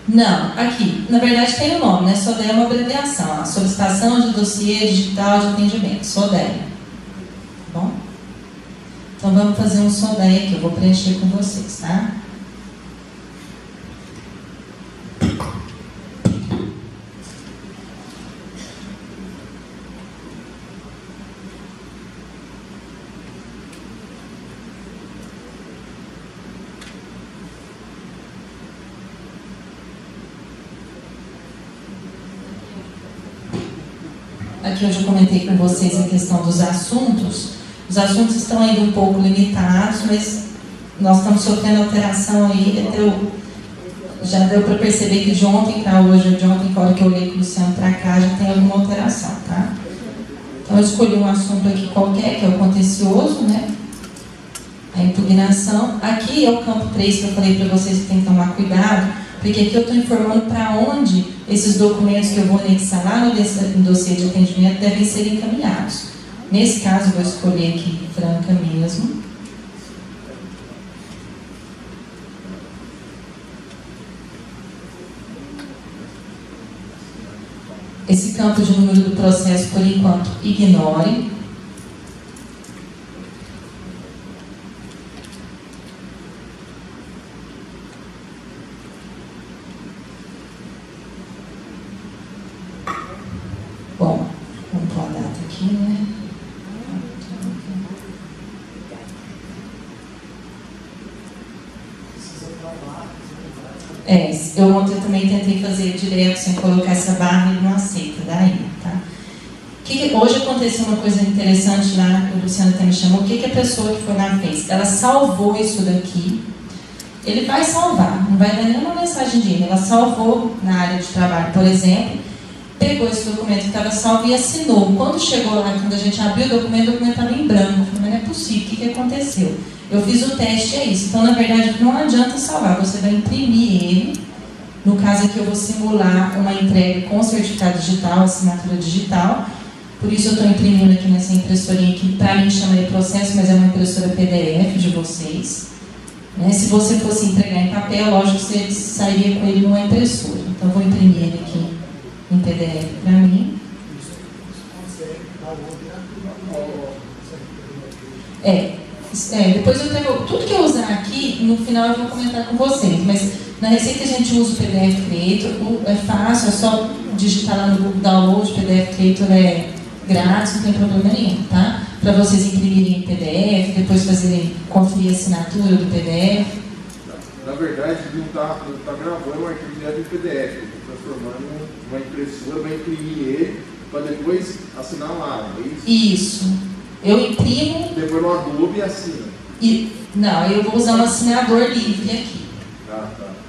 Não, aqui, na verdade tem o nome, né? SODEA é uma abreviação, a solicitação de dossiê digital de atendimento, SODEA. Tá bom? Então vamos fazer um SODEA aqui, eu vou preencher com vocês, tá? Aqui eu já comentei com vocês a questão dos assuntos. Os assuntos estão ainda um pouco limitados, mas nós estamos sofrendo alteração aí. Já deu para perceber que de ontem para hoje, de ontem para a hora que eu olhei com o Luciano para cá, já tem alguma alteração, tá? Então eu escolhi um assunto aqui qualquer, que é o contencioso, né? A impugnação. Aqui é o campo 3 que eu falei para vocês que tem que tomar cuidado, porque aqui eu estou informando para onde esses documentos que eu vou anexar lá no dossiê de atendimento devem ser encaminhados. Nesse caso, eu vou escolher aqui Franca mesmo. Esse campo de número do processo, por enquanto, ignore. Bom, vamos pôr a data aqui, né? Eu ontem também tentei fazer direto, sem colocar essa barra, ele não aceita, daí, tá? Hoje aconteceu uma coisa interessante lá, o Luciano até me chamou, o que a pessoa que foi lá fez? Ela salvou isso daqui, ele vai salvar, não vai dar nenhuma mensagem de e-mail, ela salvou na área de trabalho, por exemplo, pegou esse documento que estava salvo e assinou. Quando chegou lá, quando a gente abriu o documento estava em branco. Eu falei, mas não é possível, o que aconteceu? Eu fiz o teste, é isso. Então, na verdade, não adianta salvar, você vai imprimir ele. No caso aqui, eu vou simular uma entrega com certificado digital, assinatura digital. Por isso, eu estou imprimindo aqui nessa impressorinha que, para mim, chama de processo, mas é uma impressora PDF de vocês. Né? Se você fosse entregar em papel, lógico que você sairia com ele numa impressora. Então, eu vou imprimir ele aqui em PDF para mim. Depois eu tenho tudo que eu usar aqui, no final eu vou comentar com vocês, mas na Receita a gente usa o PDF Creator, é fácil, é só digitar lá no Google Download, o PDF Creator é grátis, não tem problema nenhum, tá? Para vocês imprimirem em PDF, depois conferir a assinatura do PDF. Na verdade, não está gravando o arquivo direto em PDF, está transformando uma impressora, vai imprimir ele para depois assinar lá, é isso? Isso. Eu imprimo. Depois no Adobe e assina. Não, eu vou usar um assinador livre aqui.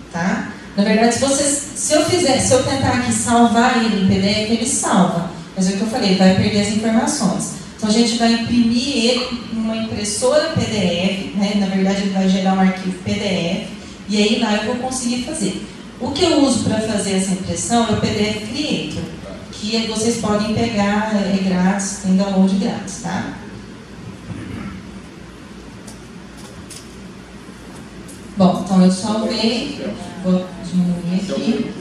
Tá? Na verdade, se eu tentar aqui salvar ele em PDF, ele salva. Mas é o que eu falei, vai perder as informações. Então a gente vai imprimir ele numa impressora PDF, né? Na verdade ele vai gerar um arquivo PDF, e aí lá eu vou conseguir fazer. O que eu uso para fazer essa impressão é o PDF Creator, que vocês podem pegar, é grátis, tem download grátis, tá? Bom, então eu salvei, vou diminuir aqui.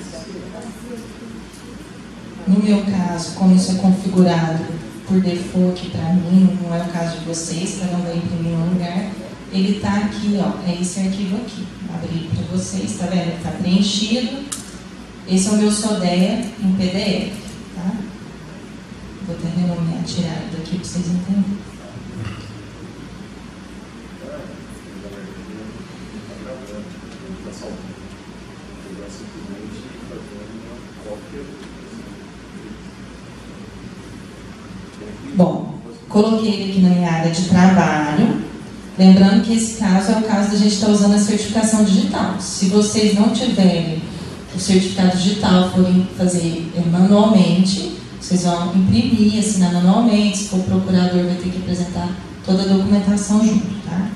No meu caso, como isso é configurado por default para mim, não é o caso de vocês, para não vai imprimir em um lugar, ele está aqui, ó, é esse arquivo aqui. Vou abrir para vocês, tá vendo? Ele está preenchido. Esse é o meu SODEA em PDF, tá? Vou até renomear, tirar daqui para vocês entenderem. Bom, coloquei ele aqui na minha área de trabalho. Lembrando que esse caso é o caso da gente estar usando a certificação digital. Se vocês não tiverem o certificado digital, forem fazer manualmente, vocês vão imprimir, assinar manualmente. Se for o procurador, vai ter que apresentar toda a documentação junto, tá?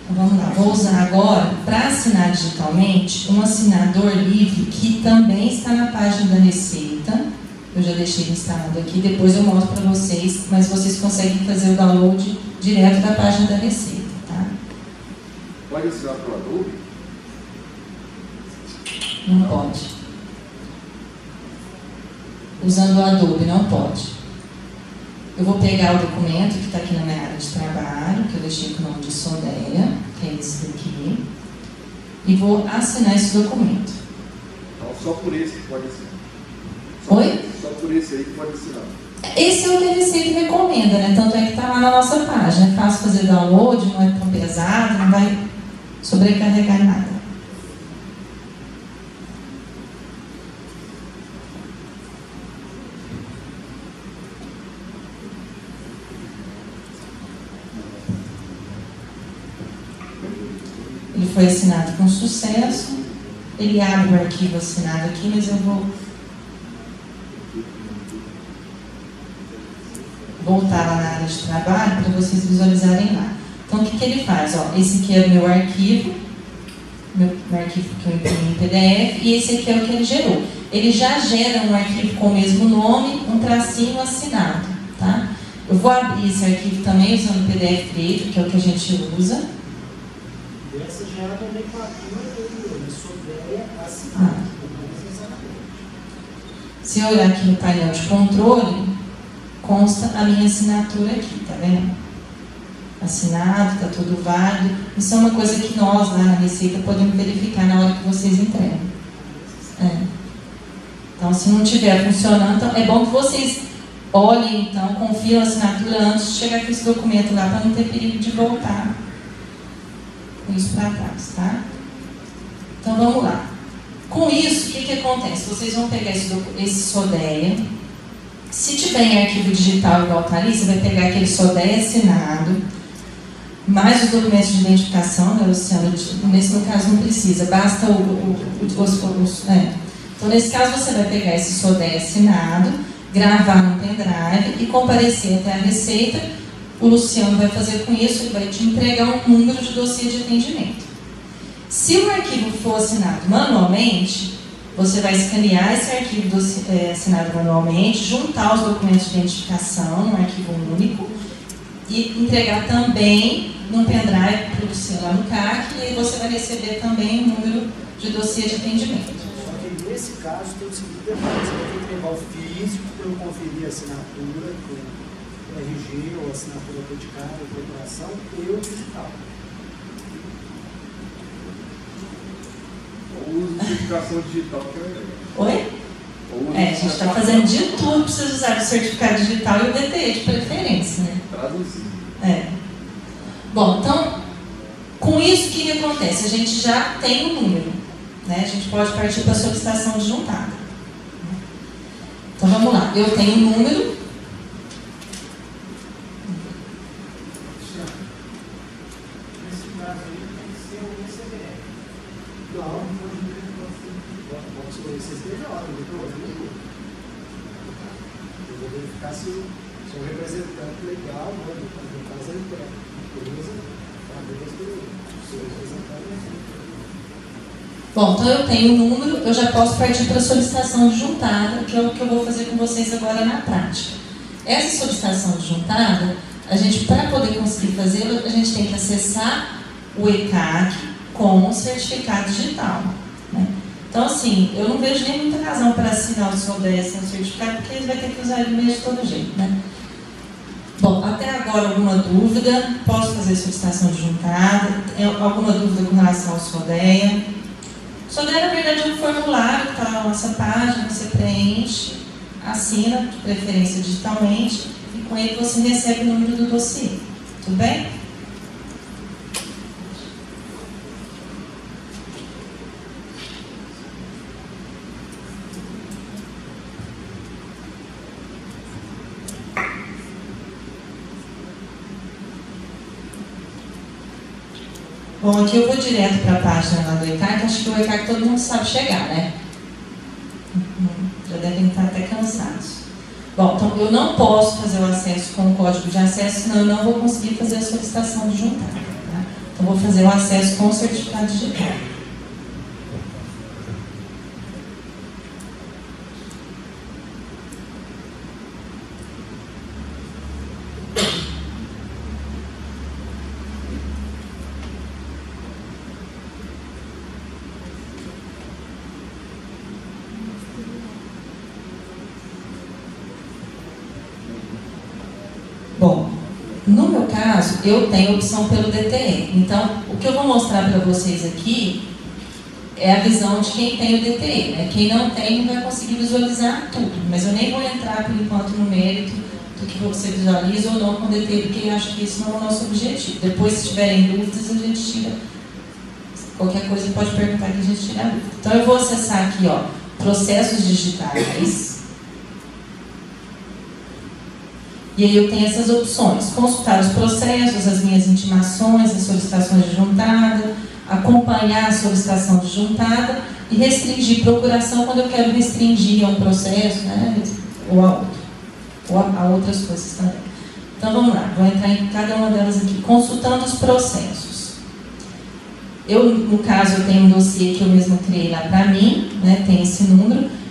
Então vamos lá, vou usar agora, para assinar digitalmente, um assinador livre que também está na página da Receita. Eu já deixei instalado aqui, depois eu mostro para vocês, mas vocês conseguem fazer o download direto da página da Receita, tá? Pode assinar pelo Adobe? Não pode. Usando o Adobe, não pode. Eu vou pegar o documento que está aqui na minha área de trabalho, que eu deixei com o nome de SODEA, que é esse daqui, e vou assinar esse documento. Então, só por esse que pode assinar. Oi? Só por esse aí que pode assinar. Esse é o que a Receita recomenda, né? Tanto é que está lá na nossa página. É fácil fazer download, não é tão pesado, não vai sobrecarregar nada. Ele foi assinado com sucesso. Ele abre o arquivo assinado aqui, mas eu vou voltar lá na área de trabalho para vocês visualizarem lá. Então, o que ele faz? Ó, esse aqui é o meu arquivo que eu imprimi em PDF, e esse aqui é o que ele gerou. Ele já gera um arquivo com o mesmo nome, um tracinho assinado, tá? Eu vou abrir esse arquivo também usando o PDF Creator, que é o que a gente usa. Essa já é a nomenclatura dele, SODEA assinado. Se eu olhar aqui no painel de controle, consta a minha assinatura aqui, tá vendo? Assinado, tá tudo válido. Isso é uma coisa que nós lá na Receita podemos verificar na hora que vocês entregam. Então, se não estiver funcionando, então, é bom que vocês olhem, então, confiem a assinatura antes de chegar com esse documento lá, para não ter perigo de voltar com isso para trás, tá? Então, vamos lá. Com isso, o que acontece? Vocês vão pegar esse SODEA. Se tiver em arquivo digital igual está ali, você vai pegar aquele SODEA assinado, mais os documentos de identificação, né, Luciano? Nesse caso não precisa, basta Então, nesse caso, você vai pegar esse SODEA assinado, gravar no pendrive e comparecer até a Receita. O Luciano vai fazer com isso, ele vai te entregar um número de dossiê de atendimento. Se o arquivo for assinado manualmente, você vai escanear esse arquivo assinado manualmente, juntar os documentos de identificação num arquivo único e entregar também num pendrive para o Luciano lá no CAC, e aí você vai receber também o número de dossiê de atendimento. Só que nesse caso tem o seguinte detalhe: você vai ter que levar o físico para eu conferir a assinatura com o RG ou assinatura autenticada, corporação e o digital. Ou uso de certificação digital, que é legal. Oi? A gente está fazendo de tudo para vocês usarem o certificado digital e o DTE de preferência, né? Traduzido. Bom, então, com isso, o que acontece? A gente já tem um número, né? A gente pode partir para a solicitação de juntada. Então, vamos lá. Eu tenho um número. Nesse caso aí, tem que ser o CBF. Não, pode escolher CNPJ, eu vou verificar se o representante legal, no caso é empresa, Bom, então eu tenho um número, eu já posso partir para a solicitação de juntada, que é o que eu vou fazer com vocês agora na prática. Essa solicitação de juntada, a gente, para poder conseguir fazê-la, a gente tem que acessar o ECAC com o certificado digital, né? Então, assim, eu não vejo nem muita razão para assinar o SODEA sem o certificado, porque ele vai ter que usar ele mesmo de todo jeito, né? Bom, até agora alguma dúvida? Posso fazer solicitação de juntada? Alguma dúvida com relação ao SODEA? Sodré, na verdade, é um formulário que está na nossa página, você preenche, assina, de preferência digitalmente, e com ele você recebe o número do dossiê. Tudo bem? Bom, aqui eu vou direto para a página lá do ECAC, acho que o ECAC todo mundo sabe chegar, né? Já devem estar até cansados. Bom, então eu não posso fazer o acesso com o código de acesso, senão eu não vou conseguir fazer a solicitação de juntada. Tá? Então vou fazer o acesso com o certificado digital. Bom, no meu caso, eu tenho opção pelo DTE. Então, o que eu vou mostrar para vocês aqui é a visão de quem tem o DTE. Né? Quem não tem não vai conseguir visualizar tudo. Mas eu nem vou entrar, por enquanto, no mérito do que você visualiza ou não com o DTE, porque eu acho que isso não é o nosso objetivo. Depois, se tiverem dúvidas, a gente tira. Qualquer coisa pode perguntar que a gente tira a dúvida. Então, eu vou acessar aqui, ó, processos digitais. E aí eu tenho essas opções: consultar os processos, as minhas intimações, as solicitações de juntada, acompanhar a solicitação de juntada e restringir procuração quando eu quero restringir a um processo, né, ou a outro, ou a outras coisas também. Então vamos lá, vou entrar em cada uma delas aqui. Consultando os processos. Eu, no caso, eu tenho um dossiê que eu mesmo criei lá para mim, né, tem esse número.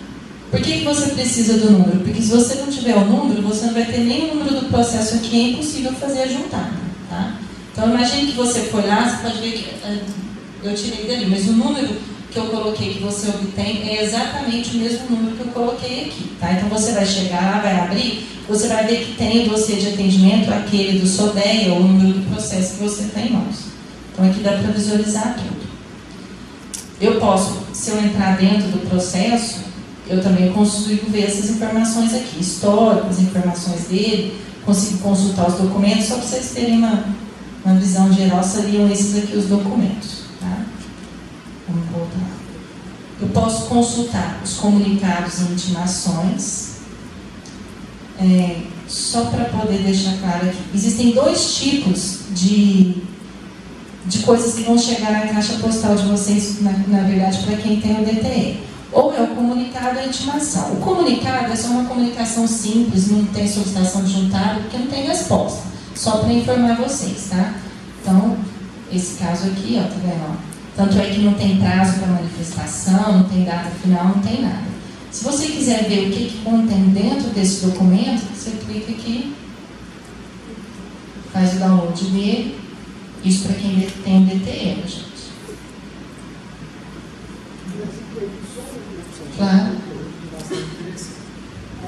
Por que você precisa do número? Porque se você não tiver o número, você não vai ter nem o número do processo aqui, é impossível fazer a juntada. Tá? Então, imagine que você foi lá, você pode ver que eu tirei dali, mas o número que eu coloquei, que você obtém, é exatamente o mesmo número que eu coloquei aqui. Tá? Então, você vai chegar lá, vai abrir, você vai ver que tem o dossiê de atendimento, aquele do SODEA, ou o número do processo que você tem em mãos. Então, aqui dá para visualizar tudo. Eu posso, se eu entrar dentro do processo, eu também consigo ver essas informações aqui, históricas, informações dele, consigo consultar os documentos, só para vocês terem uma visão geral, seriam esses aqui os documentos. Tá? Vamos voltar. Eu posso consultar os comunicados e intimações, só para poder deixar claro aqui. Existem dois tipos de coisas que vão chegar na caixa postal de vocês, na verdade, para quem tem o DTE. Ou é o comunicado ou a intimação. O comunicado é só uma comunicação simples, não tem solicitação de juntada, porque não tem resposta. Só para informar vocês, tá? Então, esse caso aqui, ó, tá vendo? Ó? Tanto é que não tem prazo para manifestação, não tem data final, não tem nada. Se você quiser ver o que contém dentro desse documento, você clica aqui, faz o download dele. Isso para quem tem um DTE, gente. Claro.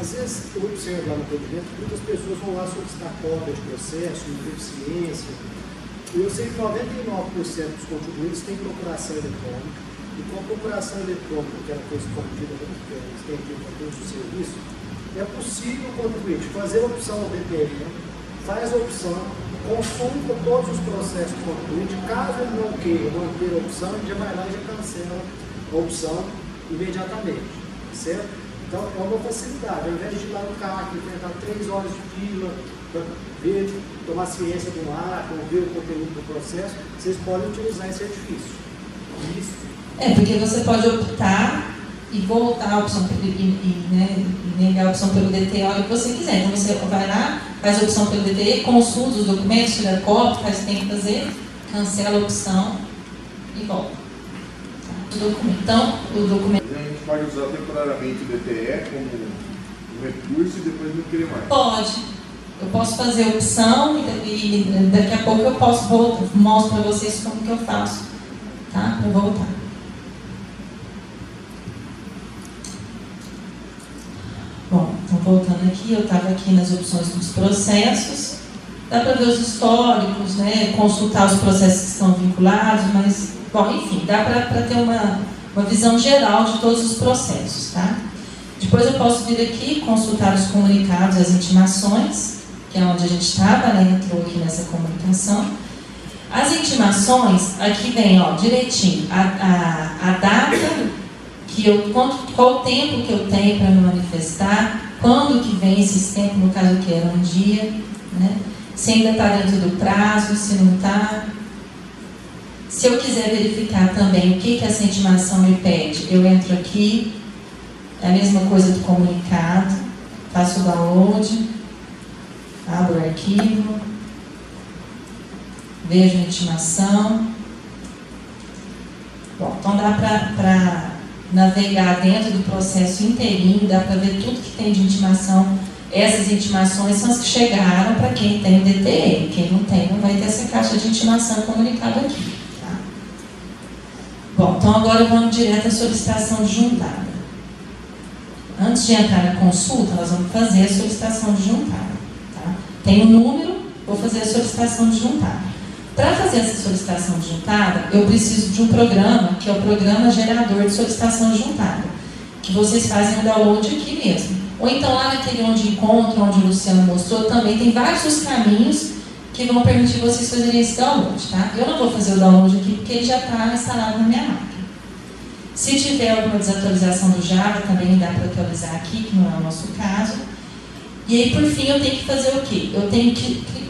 Às vezes, eu observo lá no documento, muitas pessoas vão lá solicitar cópia de processo, deficiência. E eu sei que 99% dos contribuintes têm procuração eletrônica. E com a procuração eletrônica, que é uma coisa estendida para todos os serviços, é possível o contribuinte fazer a opção do DTE, faz a opção, consulta todos os processos do contribuinte. Caso ele não queira manter a opção, ele já vai lá e já cancela a opção imediatamente, certo? Então é uma facilidade, ao invés de ir lá no CAC, enfrentar 3 horas de fila, para ver, tomar ciência do ar, ver o conteúdo do processo, vocês podem utilizar esse artifício. Isso. Porque você pode optar e voltar a opção e negar a opção pelo DTE a hora que você quiser. Então você vai lá, faz a opção pelo DTE, consulta os documentos, tira cópia, faz o que tem que fazer, cancela a opção e volta. Então, o documento... A gente pode usar temporariamente o DTE como um recurso e depois não querer mais? Pode. Eu posso fazer a opção e daqui a pouco eu posso voltar. Mostro para vocês como que eu faço, tá? Para voltar. Bom, então voltando aqui, eu estava aqui nas opções dos processos. Dá para ver os históricos, né? Consultar os processos que estão vinculados, mas... Bom, enfim, dá para ter uma visão geral de todos os processos, tá? Depois eu posso vir aqui consultar os comunicados, as intimações, que é onde a gente estava, né? Entrou aqui nessa comunicação. As intimações, aqui vem, ó, direitinho, a data, qual o tempo que eu tenho para me manifestar, quando que vem esse tempo, no caso que era um dia, né? Se ainda está dentro do prazo, se não está. Se eu quiser verificar também o que essa intimação me pede, eu entro aqui, é a mesma coisa do comunicado, faço o download, abro o arquivo, vejo a intimação. Bom, então dá para navegar dentro do processo inteirinho, dá para ver tudo que tem de intimação. Essas intimações são as que chegaram para quem tem o DTE. Quem não tem, não vai ter essa caixa de intimação comunicada aqui. Tá? Bom, então agora vamos direto à solicitação de juntada. Antes de entrar na consulta, nós vamos fazer a solicitação de juntada. Tá? Tem um número, vou fazer a solicitação de juntada. Para fazer essa solicitação de juntada, eu preciso de um programa, que é o Programa Gerador de Solicitação de Juntada, que vocês fazem o download aqui mesmo. Ou então lá naquele onde encontro, onde o Luciano mostrou, também tem vários caminhos que vão permitir vocês fazerem esse download, tá? Eu não vou fazer o download aqui porque ele já está instalado na minha máquina. Se tiver alguma desatualização do Java, também dá para atualizar aqui, que não é o nosso caso. E aí, por fim, eu tenho que fazer o quê? Eu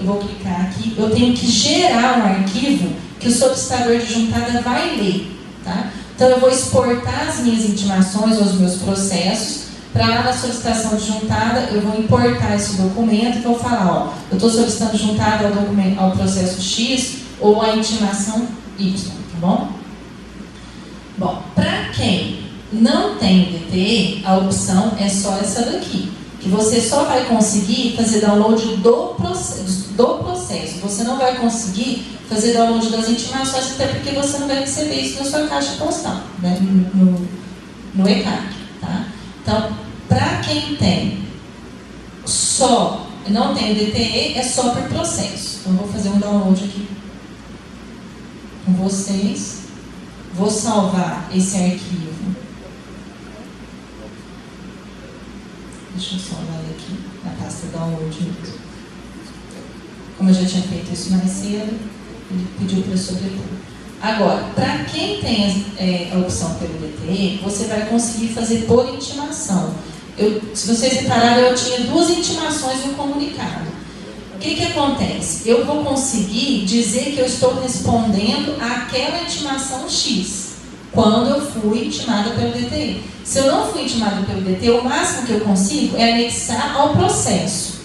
vou clicar aqui, eu tenho que gerar um arquivo que o solicitador de juntada vai ler, tá? Então, eu vou exportar as minhas intimações, os meus processos, para lá na solicitação de juntada, eu vou importar esse documento e vou falar, ó, eu estou solicitando juntada ao processo X ou à intimação Y, tá bom? Bom, para quem não tem DTE, a opção é só essa daqui, que você só vai conseguir fazer download do processo. Você não vai conseguir fazer download das intimações, até porque você não vai receber isso na sua caixa postal, né, no ECAC, tá? Então, para quem tem não tem DTE, é só por processo. Então, eu vou fazer um download aqui com vocês. Vou salvar esse arquivo. Deixa eu salvar ele aqui na pasta download mesmo. Como eu já tinha feito isso mais cedo, ele pediu para eu sobrepor. Agora, para quem tem a opção pelo DTE, você vai conseguir fazer por intimação. Se vocês repararam, eu tinha 2 intimações no comunicado. O que acontece? Eu vou conseguir dizer que eu estou respondendo àquela intimação X, quando eu fui intimada pelo DTE. Se eu não fui intimada pelo DTE, o máximo que eu consigo é anexar ao processo,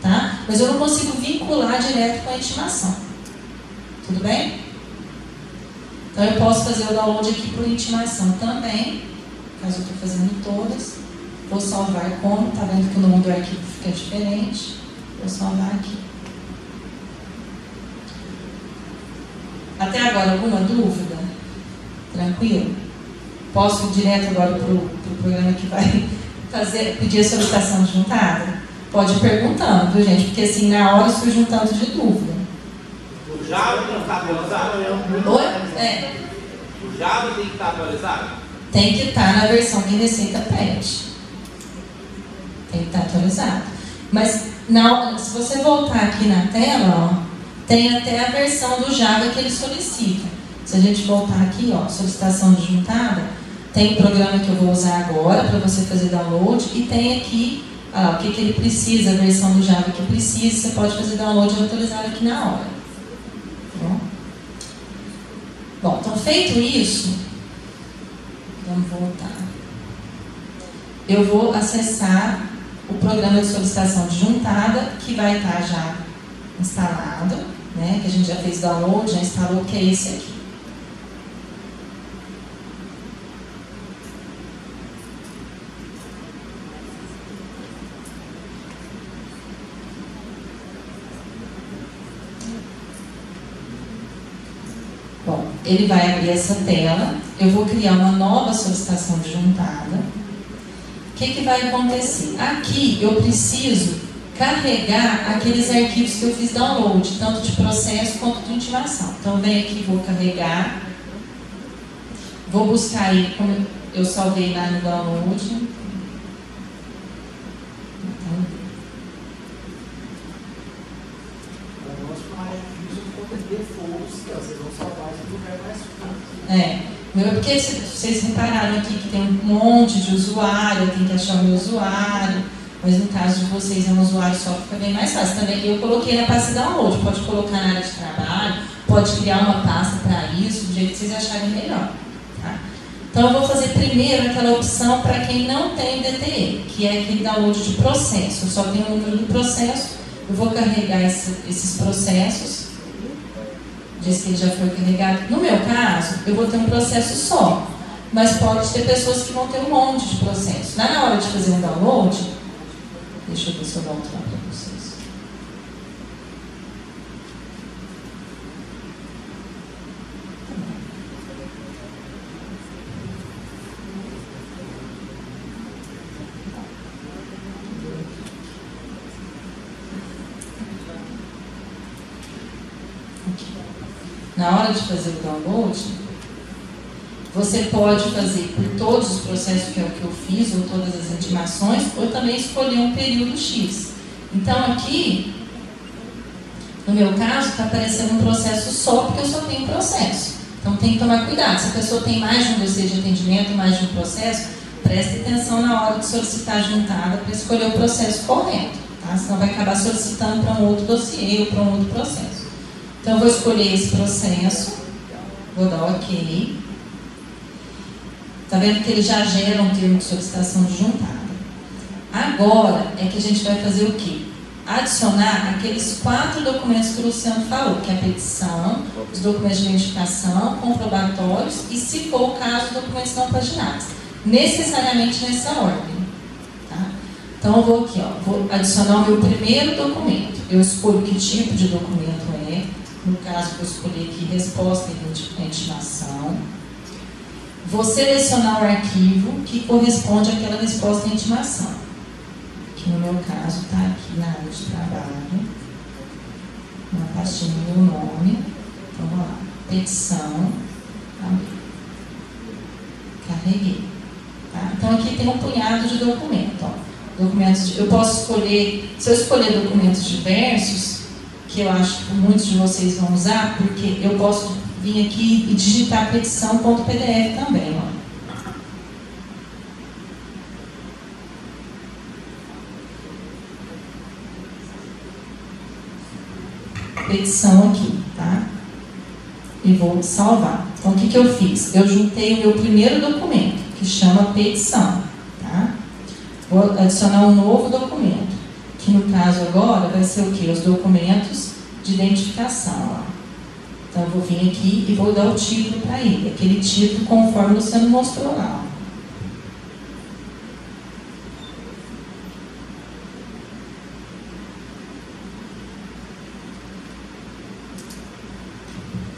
tá? Mas eu não consigo vincular direto com a intimação. Tudo bem? Então eu posso fazer o download aqui por intimação também, caso eu estou fazendo todas. Vou salvar como, tá vendo que o nome do arquivo fica diferente. Vou salvar aqui. Até agora, alguma dúvida? Tranquilo? Posso ir direto agora para o programa que vai pedir a solicitação de juntada? Pode ir perguntando, viu, gente? Porque assim, na hora surge um tanto de dúvida. O Java não está atualizado? Oi? É. O Java tem que estar atualizado? Tem que estar na versão que a Receita pede. Tem que estar atualizado. Mas se você voltar aqui na tela, ó, tem até a versão do Java que ele solicita. Se a gente voltar aqui, ó, solicitação de juntada, tem o programa que eu vou usar agora para você fazer download e tem aqui o que ele precisa, a versão do Java que precisa, você pode fazer download e atualizar aqui na hora. Bom, então feito isso, vamos voltar. Eu vou acessar o programa de solicitação de juntada, que vai estar já instalado, né, que a gente já fez download, já instalou, que é esse aqui. Bom, ele vai abrir essa tela, eu vou criar uma nova solicitação de juntada. O que vai acontecer? Aqui eu preciso carregar aqueles arquivos que eu fiz download, tanto de processo quanto de intimação. Então, eu venho aqui e vou carregar. Vou buscar ele, como eu salvei lá no download. Vocês vão salvar esse lugar mais fácil. Porque vocês repararam aqui que tem um monte de usuário, eu tenho que achar o meu usuário, mas no caso de vocês é um usuário só, fica bem mais fácil. Também eu coloquei na pasta download, pode colocar na área de trabalho, pode criar uma pasta para isso, do jeito que vocês acharem melhor. Tá? Então eu vou fazer primeiro aquela opção para quem não tem DTE, que é aquele download de processo. Eu só tenho o número do processo, eu vou carregar esses processos. Diz que ele já foi carregado. No meu caso, eu vou ter um processo só, mas pode ter pessoas que vão ter um monte de processos. Lá na hora de fazer um download, deixa eu ver se eu volto lá para vocês. Na hora de fazer o download, você pode fazer por todos os processos, que é o que eu fiz, ou todas as intimações, ou também escolher um período X. Então aqui, no meu caso, está aparecendo um processo só, porque eu só tenho um processo. Então tem que tomar cuidado. Se a pessoa tem mais de um dossiê de atendimento, mais de um processo, preste atenção na hora de solicitar a juntada para escolher o processo correto. Tá? Senão vai acabar solicitando para um outro dossiê ou para um outro processo. Então, eu vou escolher esse processo, vou dar OK. Está vendo que ele já gera um termo de solicitação de juntada. Agora é que a gente vai fazer o quê? Adicionar aqueles 4 documentos que o Luciano falou, que é a petição, os documentos de identificação, comprobatórios e, se for o caso, documentos não paginados. Necessariamente nessa ordem. Tá? Então, eu vou aqui, vou adicionar o meu primeiro documento. Eu escolho que tipo de documento é. No caso, vou escolher aqui resposta à intimação. Vou selecionar o arquivo que corresponde àquela resposta à intimação. Que no meu caso está aqui na área de trabalho. Uma pastinha do nome. Então, vamos lá. Petição. Carreguei. Tá? Então, aqui tem um punhado de documentos. Eu posso escolher, se eu escolher documentos diversos, que eu acho que muitos de vocês vão usar, porque eu posso vir aqui e digitar petição.pdf também. Petição aqui, tá? E vou salvar. Então, o que eu fiz? Eu juntei o meu primeiro documento, que chama petição, tá? Vou adicionar um novo documento, que no caso agora vai ser o quê? Os documentos de identificação. Ó. Então eu vou vir aqui e vou dar o título para ele, aquele título conforme o Luciano mostrou lá. Ó.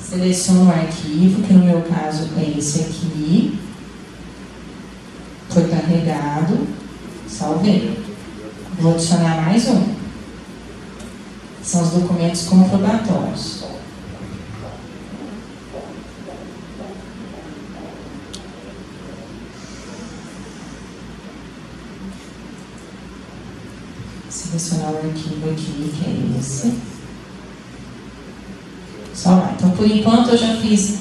Seleciono o arquivo, que no meu caso é esse aqui. Foi carregado. Salvei. Vou adicionar mais um. São os documentos comprobatórios. Selecionar o arquivo aqui, que é esse. Só lá. Então, por enquanto, eu já fiz,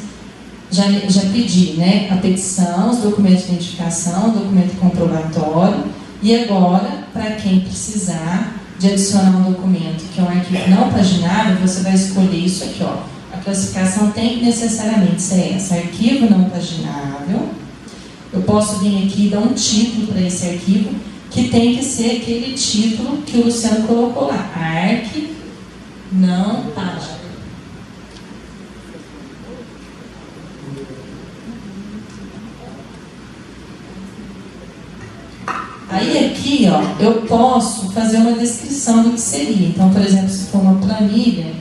já pedi, né, a petição, os documentos de identificação, o documento comprobatório. E agora, para quem precisar de adicionar um documento que é um arquivo não paginável, você vai escolher isso aqui, ó. A classificação tem que necessariamente ser essa, arquivo não paginável. Eu posso vir aqui e dar um título para esse arquivo, que tem que ser aquele título que o Luciano colocou lá, arquivo não paginável. Aí aqui, ó, eu posso fazer uma descrição do que seria. Então, por exemplo, se for uma planilha,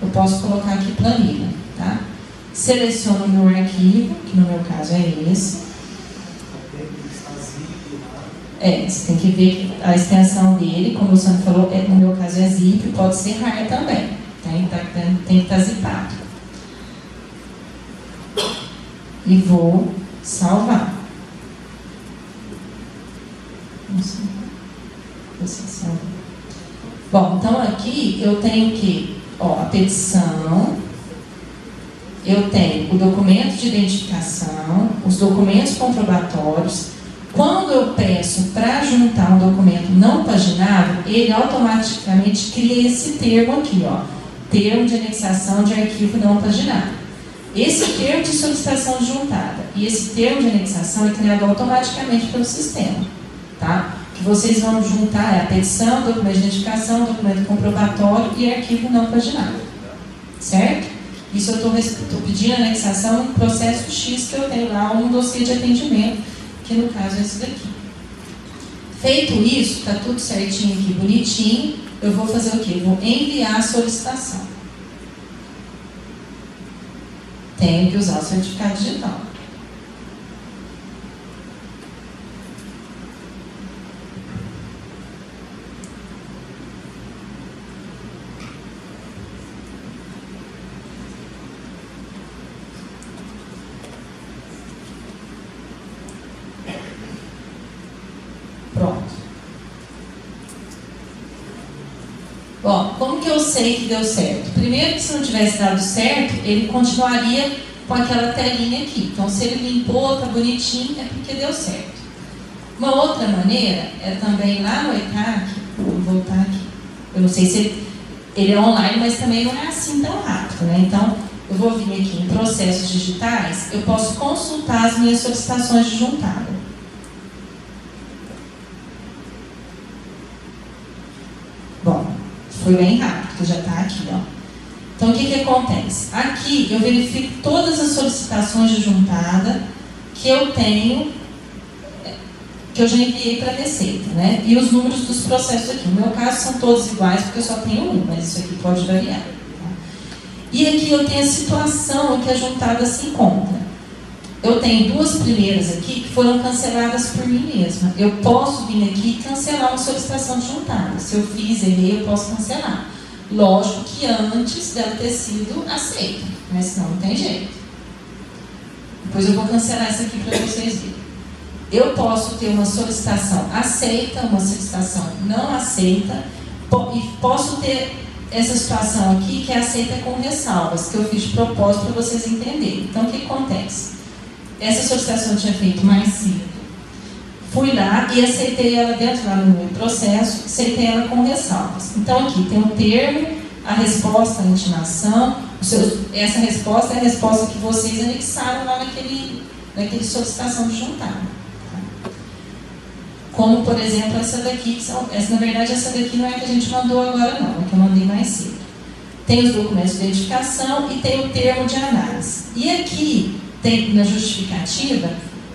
eu posso colocar aqui planilha, tá? Seleciono o meu arquivo, que no meu caso é esse. Você tem que ver a extensão dele, como o Luciano falou, no meu caso é zip, pode ser RAR também. Tem que estar zipado. E vou salvar. Não sei. Você salva. Bom, então aqui eu tenho que, a petição, eu tenho o documento de identificação, os documentos comprobatórios. Quando eu peço para juntar um documento não paginável, ele automaticamente cria esse termo aqui, termo de anexação de arquivo não paginável. Esse termo de solicitação juntada e esse termo de anexação é criado automaticamente pelo sistema, tá? Que vocês vão juntar a petição, documento de identificação, documento comprobatório e arquivo não paginável, certo? Isso eu estou pedindo anexação no processo X que eu tenho lá, um dossiê de atendimento, que no caso é esse daqui. Feito isso, está tudo certinho aqui, bonitinho, eu vou fazer o quê? Eu vou enviar a solicitação. Tenho que usar o certificado digital. Pronto. Bom, como que eu sei que deu certo? Primeiro que se não tivesse dado certo, ele continuaria com aquela telinha aqui. Então, se ele limpou, tá bonitinho, é porque deu certo. Uma outra maneira é também lá no ECAC, vou voltar aqui. Eu não sei se ele é online, mas também não é assim tão rápido, né? Então, eu vou vir aqui em processos digitais, eu posso consultar as minhas solicitações de juntada. Bom, foi bem rápido, porque já está aqui, Então, o que acontece? Aqui, eu verifico todas as solicitações de juntada que eu tenho, que eu já enviei para a Receita, né? E os números dos processos aqui. No meu caso, são todos iguais, porque eu só tenho um, mas isso aqui pode variar. Tá? E aqui eu tenho a situação em que a juntada se encontra. Eu tenho duas primeiras aqui que foram canceladas por mim mesma. Eu posso vir aqui e cancelar uma solicitação de juntada. Se eu fiz, errei, eu posso cancelar. Lógico que antes dela ter sido aceita, mas senão não tem jeito. Depois eu vou cancelar essa aqui para vocês verem. Eu posso ter uma solicitação aceita, uma solicitação não aceita, e posso ter essa situação aqui que é aceita com ressalvas, que eu fiz de propósito para vocês entenderem. Então, o que acontece? Essa solicitação eu tinha feito mais cedo. Fui lá e aceitei ela dentro lá no meu processo, aceitei ela com ressalvas. Então, aqui tem o termo, a resposta à intimação. Essa resposta é a resposta que vocês anexaram lá naquele solicitação de juntada. Tá? Como, por exemplo, essa daqui, na verdade, essa daqui não é a que a gente mandou agora, não, é a que eu mandei mais cedo. Tem os documentos de identificação e tem o termo de análise. E aqui, tem, na justificativa,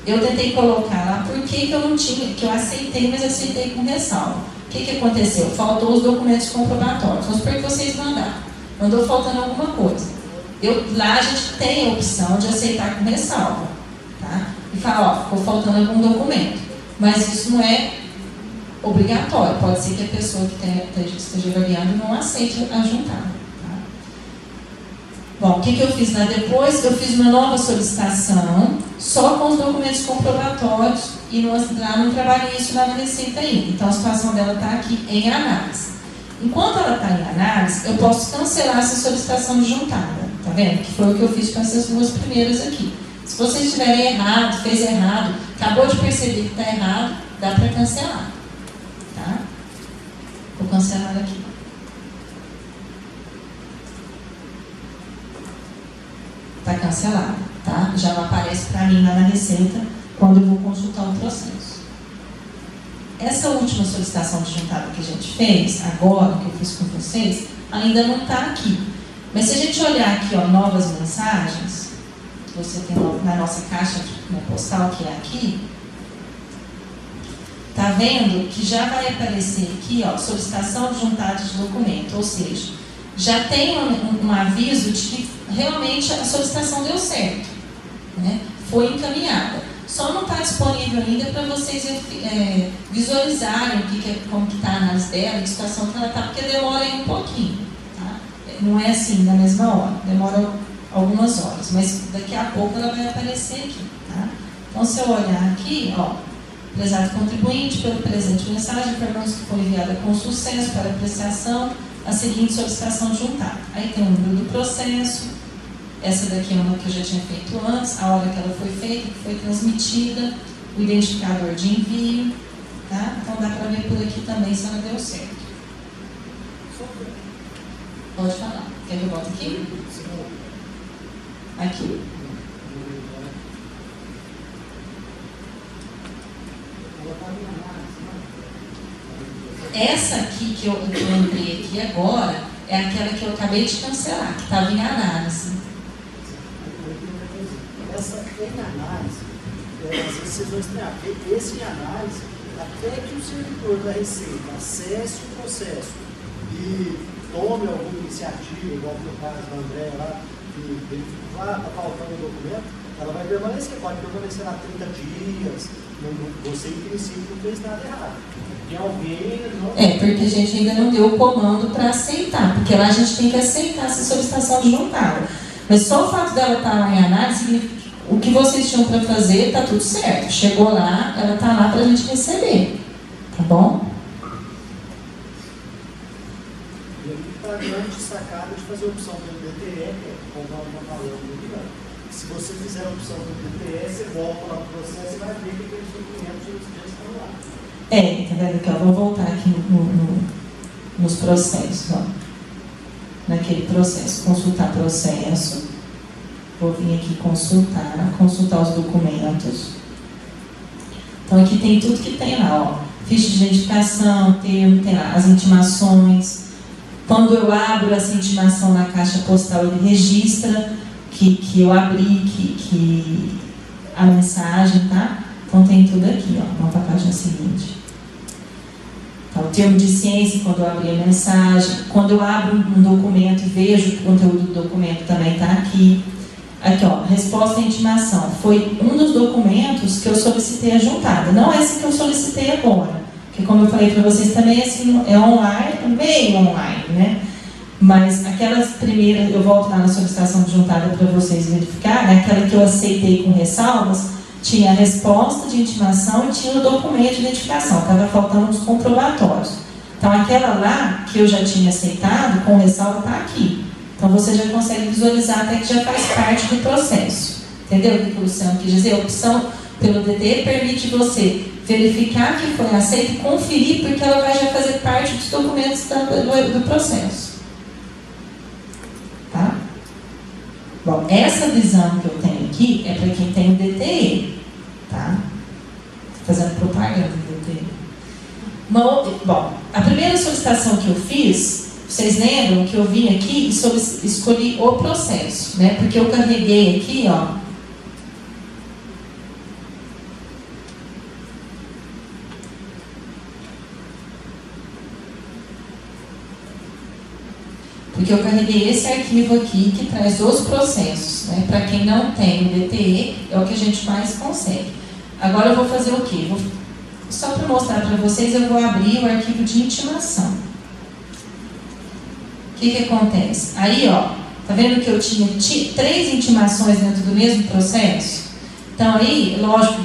eu tentei colocar lá por que eu não tinha, que eu aceitei, mas aceitei com ressalva. O que aconteceu? Faltou os documentos comprobatórios. Vamos supor que vocês mandaram. Mandou faltando alguma coisa. Lá a gente tem a opção de aceitar com ressalva. Tá? E falar, ficou faltando algum documento. Mas isso não é obrigatório. Pode ser que a pessoa que esteja avaliando não aceite a juntar. Bom, o que eu fiz lá depois? Eu fiz uma nova solicitação só com os documentos comprobatórios e lá não trabalhei isso lá na Receita ainda. Então, a situação dela está aqui em análise. Enquanto ela está em análise, eu posso cancelar essa solicitação de juntada. Tá vendo? Que foi o que eu fiz com essas duas primeiras aqui. Se vocês tiverem errado, fez errado, acabou de perceber que está errado, dá para cancelar. Tá? Vou cancelar aqui. Está cancelado, tá? Já não aparece para mim lá na Receita quando eu vou consultar o processo. Essa última solicitação de juntada que a gente fez, agora, que eu fiz com vocês, ainda não está aqui. Mas se a gente olhar aqui, novas mensagens, você tem na nossa caixa postal, que é aqui, tá vendo que já vai aparecer aqui, solicitação de juntada de documento, ou seja, já tem um aviso de que realmente a solicitação deu certo, né? Foi encaminhada. Só não está disponível ainda para vocês visualizarem como que está a análise dela, a situação que ela está, porque demora aí um pouquinho. Tá? Não é assim, na mesma hora. Demora algumas horas, mas daqui a pouco ela vai aparecer aqui, tá? Então, se eu olhar aqui, ó, prezado contribuinte, pelo presente mensagem, informamos que foi enviada com sucesso para apreciação a seguinte solicitação juntada. Aí tem o número do processo, essa daqui é uma que eu já tinha feito antes, a hora que ela foi feita, que foi transmitida, o identificador de envio, tá? Então dá para ver por aqui também se ela deu certo. Pode falar. Quer que eu bote aqui? Aqui. Essa aqui que eu lembrei aqui agora é aquela que eu acabei de cancelar, que estava em análise. Essa em análise, às vezes vocês vão estranhar, porque esse em análise, até que o servidor da Receita acesse o processo e tome alguma iniciativa, igual no caso da André lá, que verificou, está faltando um documento, ela vai permanecer, pode permanecer lá 30 dias, você em princípio não fez nada errado. E alguém não... Porque a gente ainda não deu o comando para aceitar, porque lá a gente tem que aceitar essa solicitação de juntá-la. Mas só o fato dela estar lá em análise significa que o que vocês tinham para fazer está tudo certo. Chegou lá, ela está lá para a gente receber. Tá bom? E aqui está a grande sacada de fazer a opção pelo DTE, como uma palavra muito grande. Se você fizer a opção pelo DTE, você volta lá no processo e vai ver que aqueles documentos já estão lá. Tá vendo aqui? Vou voltar aqui nos processos. Ó. Naquele processo, consultar processo. Vou vir aqui consultar os documentos. Então aqui tem tudo que tem lá, ó. Ficha de identificação, termo, tem lá as intimações. Quando eu abro essa intimação na caixa postal, ele registra que eu abri, que a mensagem, tá? Então tem tudo aqui, ó. Vamos para a página seguinte. Então, o termo de ciência, quando eu abri a mensagem. Quando eu abro um documento e vejo que o conteúdo do documento também está aqui. Aqui, ó, resposta à intimação. Foi um dos documentos que eu solicitei a juntada. Não esse que eu solicitei agora. Porque, como eu falei para vocês, também assim, é online, meio online, né? Mas aquelas primeiras, eu volto lá na solicitação de juntada para vocês verificarem, aquela que eu aceitei com ressalvas, tinha a resposta de intimação e tinha o documento de identificação. Estava faltando os comprobatórios. Então, aquela lá que eu já tinha aceitado, com ressalva, está aqui. Então, você já consegue visualizar até que já faz parte do processo. Entendeu o que o Luciano quis dizer? A opção pelo DT permite você verificar que foi aceito e conferir, porque ela vai já fazer parte dos documentos do processo. Tá? Bom, essa visão que eu tenho aqui é para quem tem o DTE. Tá? Fazendo propaganda do DTE. Bom, a primeira solicitação que eu fiz, vocês lembram que eu vim aqui e escolhi o processo, né? Porque eu carreguei aqui, ó. Porque eu carreguei esse arquivo aqui que traz os processos, né? Para quem não tem o DTE, é o que a gente mais consegue. Agora eu vou fazer o quê? Só para mostrar para vocês, eu vou abrir o arquivo de intimação. O que acontece? Aí, ó, tá vendo que eu tinha 3 intimações dentro do mesmo processo? Então aí, lógico,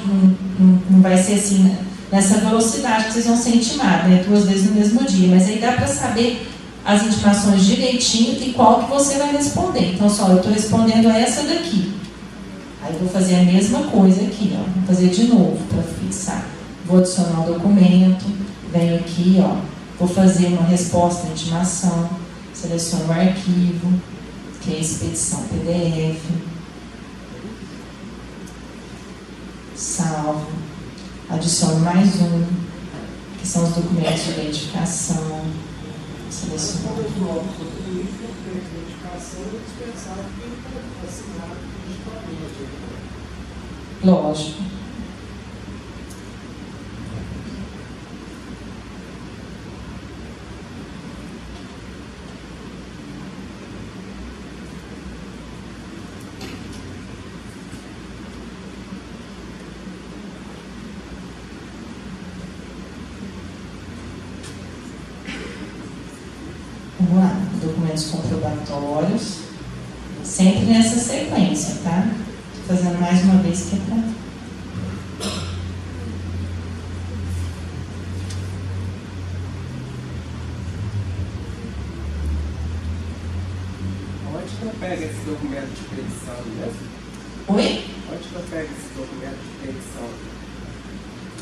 não vai ser assim, nessa velocidade que vocês vão ser intimados, né? 2 vezes no mesmo dia, mas aí dá para saber as intimações direitinho e qual que você vai responder. Então, só, eu estou respondendo a essa daqui. Aí vou fazer a mesma coisa aqui, ó. Vou fazer de novo para fixar. Vou adicionar o documento, venho aqui, ó. Vou fazer uma resposta à intimação, seleciono o arquivo, que é a expedição PDF. Salvo. Adiciono mais um, que são os documentos de identificação. Seleciono. Quando eu coloco o documento de identificação, eu dispensava quem está assinado digitalmente. Lógico. Vamos lá, documentos comprobatórios, Sempre nessa sequência, tá? Fazendo mais uma vez que é pra... Onde que eu pego esse documento de petição mesmo? Oi? Onde que eu pego esse documento de petição?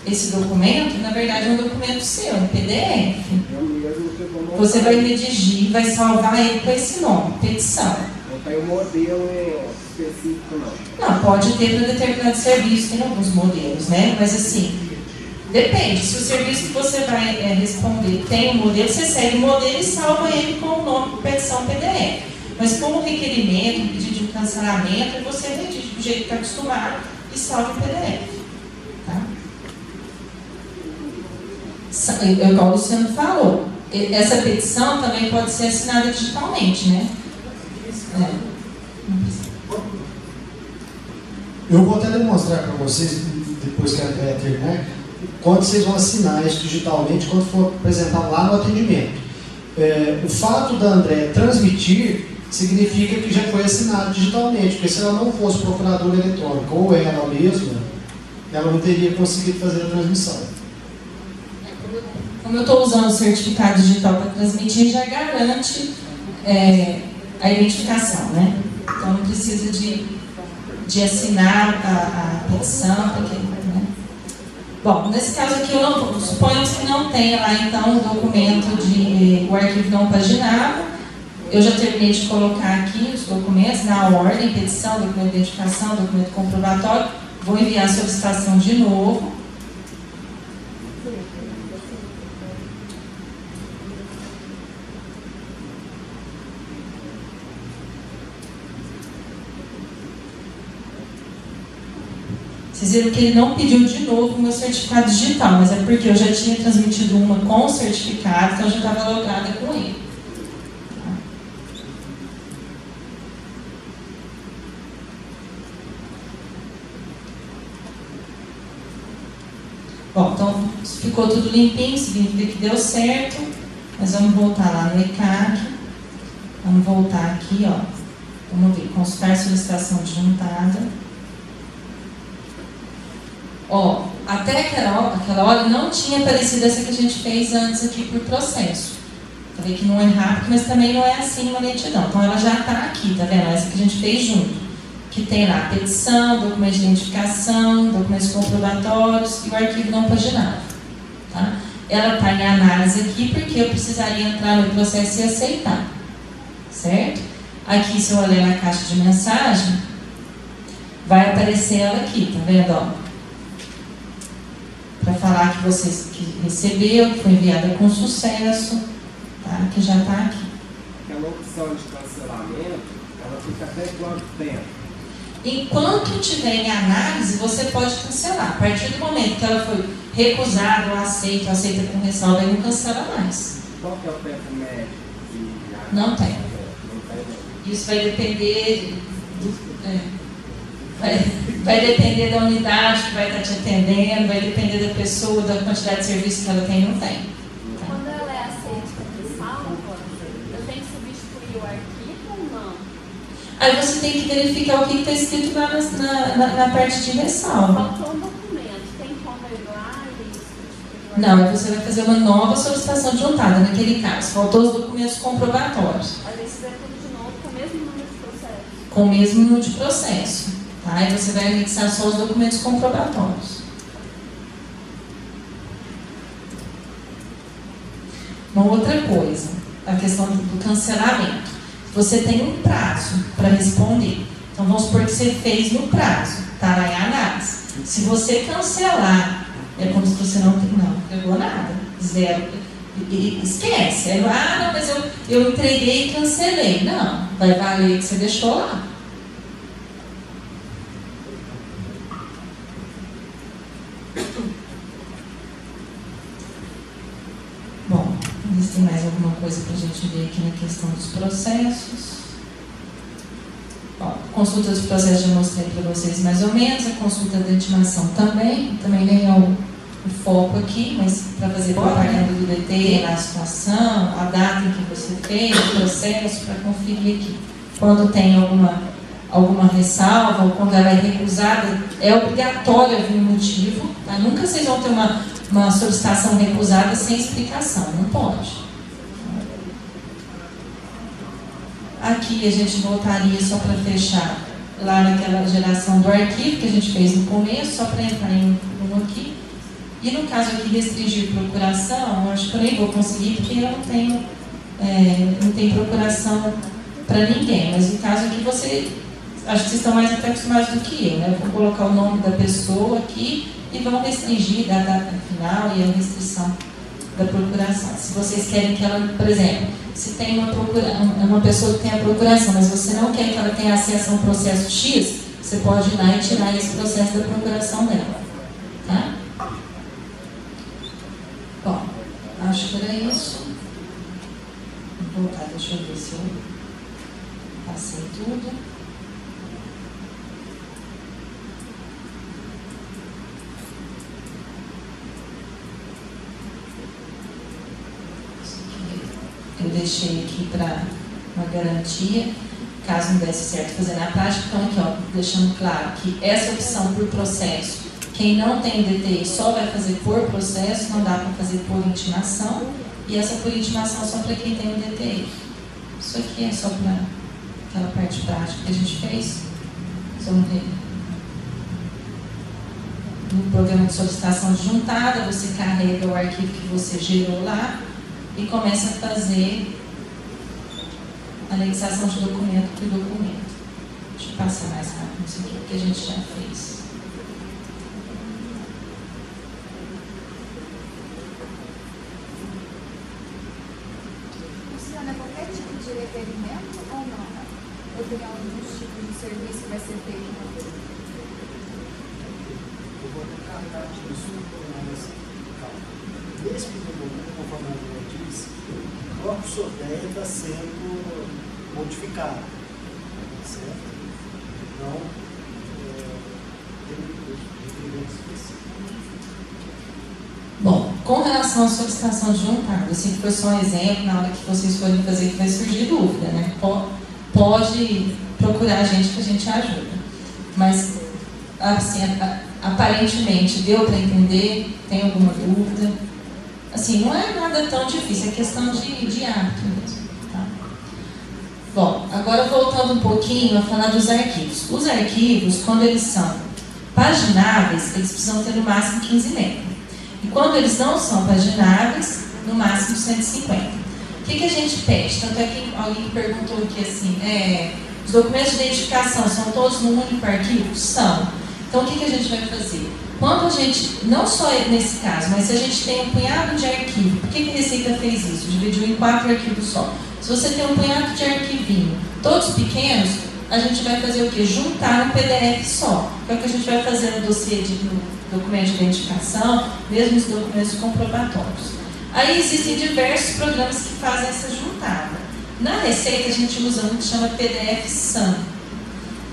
Esse documento, na verdade, é um documento seu, um PDF. Eu mesmo que vou montar. Você vai redigir, vai salvar ele com esse nome, petição. Não tem um modelo específico, não. Não, pode ter para determinado serviço, tem alguns modelos, né? Mas assim, depende. Se o serviço que você vai responder tem um modelo, você segue o modelo e salva ele com o nome petição PDF. Mas como requerimento, pedido de cancelamento, você redige do jeito que está acostumado e salva em PDF. Tá? Igual o Luciano falou, essa petição também pode ser assinada digitalmente, né? Eu vou até demonstrar para vocês, depois que a Andréia terminar, quando vocês vão assinar isso digitalmente, quando for apresentar lá no atendimento. O fato da Andréia transmitir significa que já foi assinado digitalmente, porque se ela não fosse procuradora eletrônica ou ela mesma, ela não teria conseguido fazer a transmissão. Como eu estou usando o certificado digital para transmitir, já garante a identificação, né? Então não precisa de assinar a petição, porque, né? Bom, nesse caso aqui, suponhamos que não tenha lá então o documento o arquivo não paginado. Eu já terminei de colocar aqui os documentos na ordem, petição, documento de identificação, documento comprobatório. Vou enviar a solicitação de novo. Vocês viram que ele não pediu de novo o meu certificado digital, mas é porque eu já tinha transmitido uma com o certificado, então eu já estava logada com ele. Bom, então ficou tudo limpinho, significa que deu certo. Nós vamos voltar lá no ECAC. Vamos voltar aqui, ó. Vamos ver, consultar solicitação juntada. Ó, até aquela hora não tinha aparecido essa que a gente fez antes aqui por processo. Falei que não é rápido, mas também não é assim uma lentidão. Então ela já está aqui, tá vendo? Essa que a gente fez junto. Que tem lá a petição, documento de identificação, documentos comprobatórios e o arquivo não paginado. Tá? Ela está em análise aqui porque eu precisaria entrar no processo e aceitar. Certo? Aqui, se eu olhar na caixa de mensagem, vai aparecer ela aqui, tá vendo? Ó? Para falar que você recebeu, que foi enviada com sucesso, tá? Que já está aqui. Aquela opção de cancelamento, ela fica até quanto tempo? Enquanto estiver em análise, você pode cancelar. A partir do momento que ela foi recusada ou aceita com ressalva, aí não cancela mais. Qual que é o tempo médio? Não tem. Isso vai depender vai depender da unidade que vai estar te atendendo, vai depender da pessoa, da quantidade de serviço que ela tem, não tem. Quando ela é aceita para salva, eu tenho que substituir o arquivo ou não? Aí você tem que verificar o que está escrito lá na parte de ressalva. Faltou um documento, tem como eu ir lá e substituir? Não, aí você vai fazer uma nova solicitação juntada, naquele caso. Faltou os documentos comprobatórios. Aí você vai tudo de novo com o mesmo número de processo? Com o mesmo número de processo. Tá? Aí você vai anexar só os documentos comprobatórios. Uma outra coisa, a questão do cancelamento. Você tem um prazo para responder. Então vamos supor que você fez no prazo, está lá em análise. Se você cancelar, é como se você não pegou nada, zero. E esquece. Aí, não, mas eu entreguei e cancelei. Não, vai valer que você deixou lá. Bom, tem mais alguma coisa para a gente ver aqui na questão dos processos? Ó, consulta dos processos já mostrei para vocês mais ou menos, a consulta da intimação também nem é o foco aqui, mas para fazer propaganda do DT, a situação, a data em que você fez, o processo, para conferir aqui. quando tem alguma ressalva ou quando ela é recusada, é obrigatório haver um motivo. Tá? Nunca vocês vão ter uma solicitação recusada sem explicação, não pode. Aqui a gente voltaria só para fechar lá naquela geração do arquivo que a gente fez no começo, só para entrar em um aqui. E no caso aqui, restringir procuração, eu acho que eu nem vou conseguir, porque eu não tenho procuração para ninguém. Mas no caso aqui, acho que vocês estão mais até acostumados do que eu, né? Vou colocar o nome da pessoa aqui e vão restringir a data final e a restrição da procuração. Se vocês querem que ela, por exemplo, se tem uma pessoa que tem a procuração, mas você não quer que ela tenha acesso a um processo X, você pode ir lá e tirar esse processo da procuração dela. Tá? Bom, acho que era isso. Vou voltar, deixa eu ver se eu passei tudo. Eu deixei aqui para uma garantia, caso não desse certo fazer na prática. Então aqui, ó, deixando claro que essa opção por processo, quem não tem DTI só vai fazer por processo, não dá para fazer por intimação, e essa por intimação só para quem tem o DTI. Isso aqui é só para aquela parte prática que a gente fez. Vamos ver. No programa de solicitação juntada, você carrega o arquivo que você gerou lá e começa a fazer a anexação de documento por documento. Deixa eu passar mais rápido isso aqui, que a gente já fez. Funciona qualquer tipo de requerimento ou não? Ou tem algum tipo de serviço que vai ser feito uma vez? Eu vou encarregar disso, mas calma. Esse documento, conforme a lei diz, o próprio sorteio está sendo modificado, certo? Então, tem requerimentos específicos. Bom, com relação à solicitação de juntada, assim, foi só um exemplo, na hora que vocês forem fazer, que vai surgir dúvida, né? Pode procurar a gente que a gente ajuda. Mas, assim, aparentemente, deu para entender? Tem alguma dúvida? Assim, não é nada tão difícil, é questão de hábito mesmo. Tá? Bom, agora voltando um pouquinho a falar dos arquivos. Os arquivos, quando eles são pagináveis, eles precisam ter no máximo 15 MB. E quando eles não são pagináveis, no máximo 150. O que a gente pede? Tanto é que alguém perguntou aqui assim, os documentos de identificação são todos num único arquivo? São. Então, o que a gente vai fazer? Quando a gente, não só nesse caso, mas se a gente tem um punhado de arquivo, por que a Receita fez isso? Dividiu em 4 arquivos só. Se você tem um punhado de arquivinho, todos pequenos, a gente vai fazer o quê? Juntar um PDF só. Que é o que a gente vai fazer no dossiê no documento de identificação, mesmo os documentos comprobatórios. Aí existem diversos programas que fazem essa juntada. Na Receita a gente usa um que chama PDF-SAM,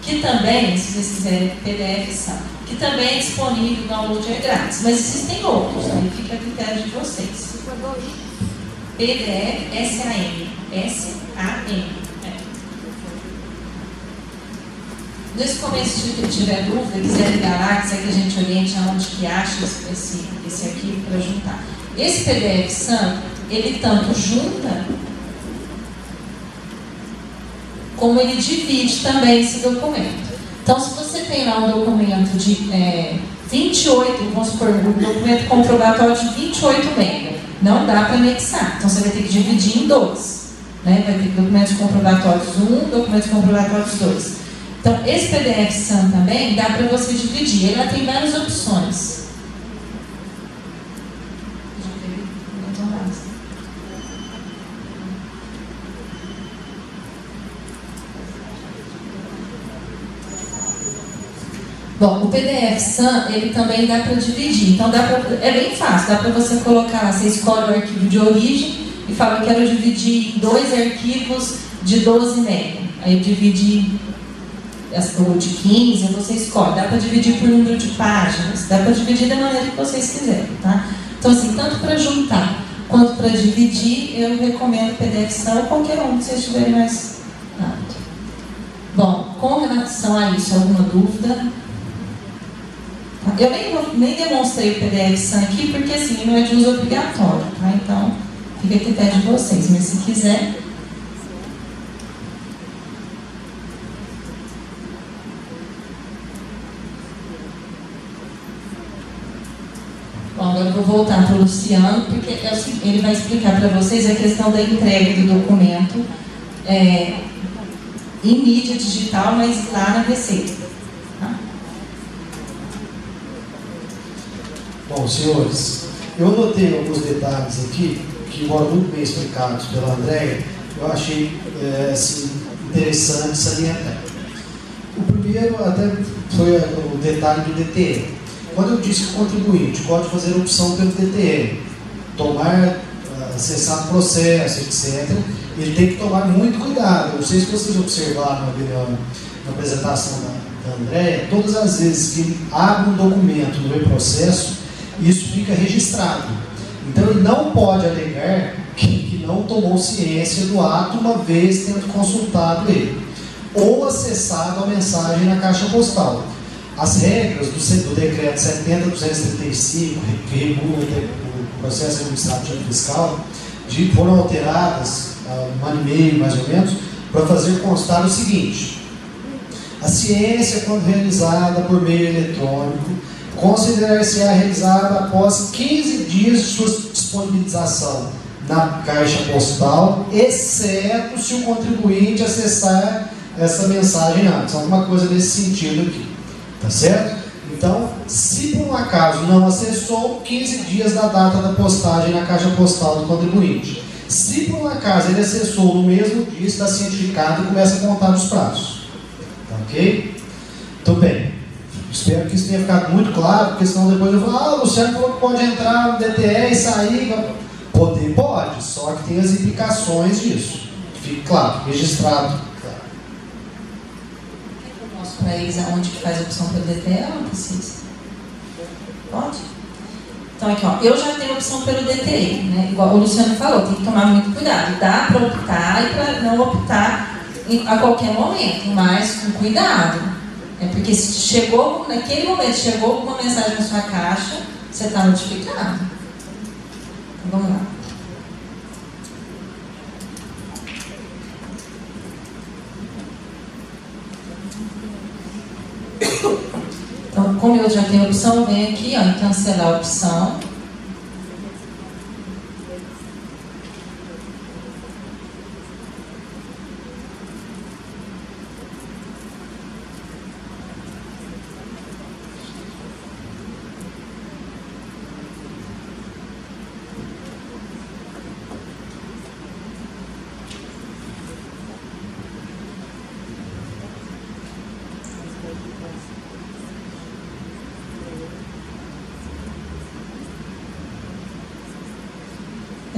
que também, se vocês quiserem, PDF-SAM, que também é disponível, o download é grátis, mas existem outros, aí fica a critério de vocês. PDF-SAM, S-A-M. Nesse começo, se tiver dúvida, quiser ligar lá, quiser que a gente oriente aonde que acha esse arquivo para juntar. Esse PDF-SAM, ele tanto junta, como ele divide também esse documento. Então, se você tem lá um documento de 28, vamos supor, um documento comprobatório de 28 MB, não dá para anexar. Então, você vai ter que dividir em 2. Né? Vai ter documentos comprobatórios 1, documentos comprobatórios 2. Então, esse PDF-SAM também dá para você dividir. Ele tem várias opções. Bom, o PDF-SAM, ele também dá para dividir. Então, é bem fácil. Dá para você colocar, você escolhe o arquivo de origem e fala, eu quero dividir em 2 arquivos de 12 MB. Aí divide ou de 15, você escolhe. Dá para dividir por número de páginas. Dá para dividir da maneira que vocês quiserem, tá? Então, assim, tanto para juntar quanto para dividir, eu recomendo o PDF-SAM ou qualquer um que vocês tiverem mais rápido. Bom, com relação a isso, alguma dúvida? Eu nem demonstrei o PDF SAM aqui, porque assim, não é de uso obrigatório, tá? Então, fica a critério de vocês, mas se quiser... Bom, agora eu vou voltar para o Luciano, porque ele vai explicar para vocês a questão da entrega do documento em mídia digital, mas lá na Receita. Tá? Bom, senhores, eu anotei alguns detalhes aqui, que foram muito bem explicados pela Andréia, eu achei assim, interessante salientar. O primeiro até foi o detalhe do DTE. Quando eu disse que o contribuinte pode fazer opção pelo DTE, acessar o processo, etc., ele tem que tomar muito cuidado. Eu não sei se vocês observaram na apresentação da Andréia, todas as vezes que ele abre um documento no e-processo, isso fica registrado. Então ele não pode alegar que não tomou ciência do ato uma vez tendo consultado ele, ou acessado a mensagem na caixa postal. As regras do decreto 70.235, que regula o processo administrativo fiscal, foram alteradas há um ano e meio, mais ou menos, para fazer constar o seguinte: a ciência, quando realizada por meio eletrônico, considerar-se-á realizada após 15 dias de sua disponibilização na caixa postal, exceto se o contribuinte acessar essa mensagem antes. Alguma coisa nesse sentido aqui. Tá certo? Então, se por um acaso não acessou, 15 dias da data da postagem na caixa postal do contribuinte. Se por um acaso ele acessou no mesmo dia, está cientificado e começa a contar os prazos. Tá ok? Tudo bem. Espero que isso tenha ficado muito claro, porque senão depois eu falo, o Luciano falou que pode entrar no DTE e sair. Pode, só que tem as implicações disso. Fique claro, registrado. Para eles aonde que faz a opção pelo DTE ou não precisa? Pode? Então aqui, ó, eu já tenho a opção pelo DTE, né? Igual o Luciano falou, tem que tomar muito cuidado. Dá para optar e para não optar a qualquer momento, mas com cuidado. Porque se chegou, naquele momento, chegou alguma mensagem na sua caixa, você está notificado. Então, vamos lá. Então, como eu já tenho a opção, eu venho aqui ó, em cancelar a opção.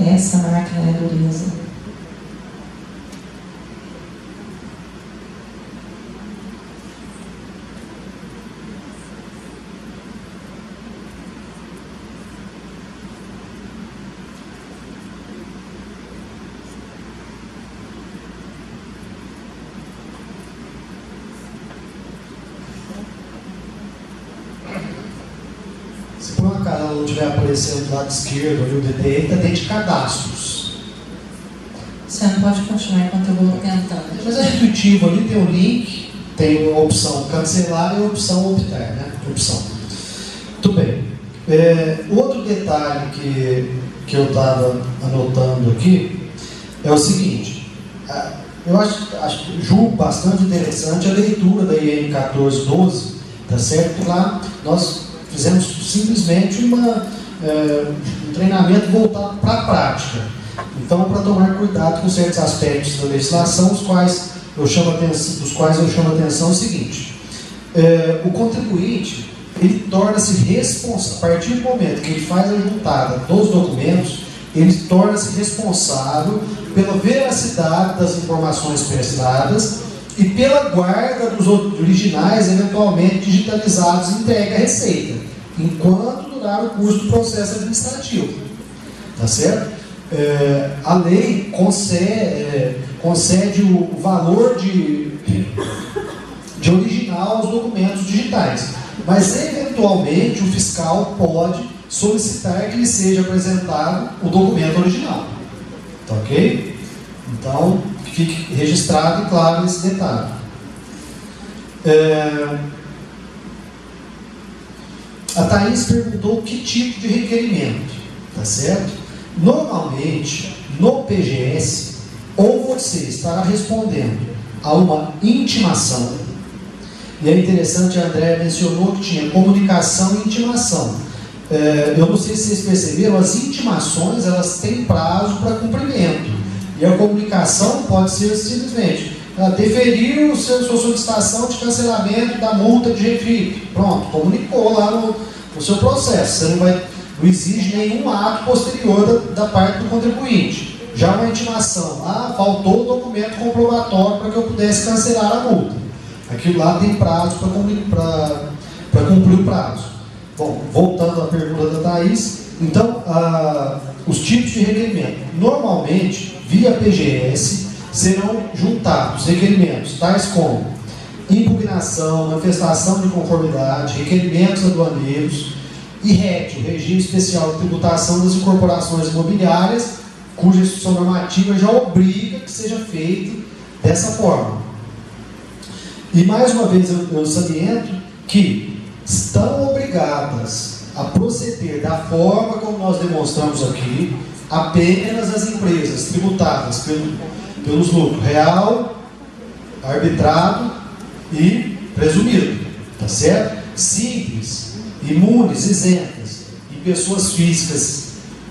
Essa máquina é dureza. Se por uma acaso ela não estiver aparecendo do lado esquerdo ali o DTE, ainda tem de cadastros. Você não pode continuar enquanto eu vou tentando. Mas é intuitivo, ali tem um link, tem a opção cancelar e a opção optar, né? Opção. Tudo bem. Outro detalhe que eu estava anotando aqui é o seguinte. Eu julgo bastante interessante a leitura da IN 1412, tá certo? Lá nós fizemos simplesmente um treinamento voltado para a prática. Então, para tomar cuidado com certos aspectos da legislação, dos quais eu chamo a atenção é o seguinte: o contribuinte ele torna-se responsável, a partir do momento que ele faz a juntada dos documentos, ele torna-se responsável pela veracidade das informações prestadas e pela guarda dos originais eventualmente digitalizados e entregue à Receita, enquanto durar o curso do processo administrativo. Tá certo? A lei concede o valor de original aos documentos digitais. Mas, eventualmente, o fiscal pode solicitar que lhe seja apresentado o documento original. Tá ok? Então, fique registrado e claro esse detalhe. A Thaís perguntou que tipo de requerimento, tá certo? Normalmente, no PGS, ou você estará respondendo a uma intimação, e é interessante, a Andréa mencionou que tinha comunicação e intimação. Eu não sei se vocês perceberam, as intimações, elas têm prazo para cumprimento, e a comunicação pode ser simplesmente deferir sua solicitação de cancelamento da multa de refri. Pronto, comunicou lá no seu processo. Você não exige nenhum ato posterior da parte do contribuinte. Já uma intimação, faltou o documento comprobatório para que eu pudesse cancelar a multa. Aquilo lá tem prazo para cumprir o prazo. Bom, voltando à pergunta da Thaís, então, os tipos de requerimento. Normalmente, via PGS, serão juntados requerimentos tais como impugnação, manifestação de conformidade, requerimentos aduaneiros e RET, o Regime Especial de Tributação das Incorporações Imobiliárias, cuja instituição normativa já obriga que seja feito dessa forma. E mais uma vez eu saliento que estão obrigadas a proceder da forma como nós demonstramos aqui apenas as empresas tributadas pelos lucros real, arbitrado e presumido, tá certo? Simples, imunes, isentas e pessoas físicas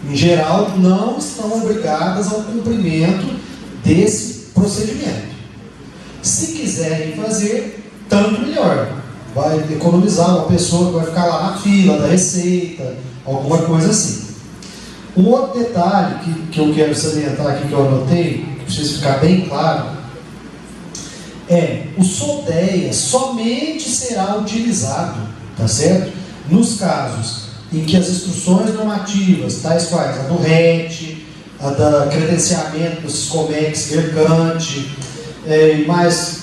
em geral não estão obrigadas ao cumprimento desse procedimento. Se quiserem fazer, tanto melhor. Vai economizar uma pessoa que vai ficar lá na fila da Receita, alguma coisa assim. Um outro detalhe que eu quero salientar aqui, que eu anotei, que precisa ficar bem claro, o SODEA somente será utilizado, tá certo? Nos casos em que as instruções normativas, tais quais a do RET, a da credenciamento do Siscomex mercante, e mais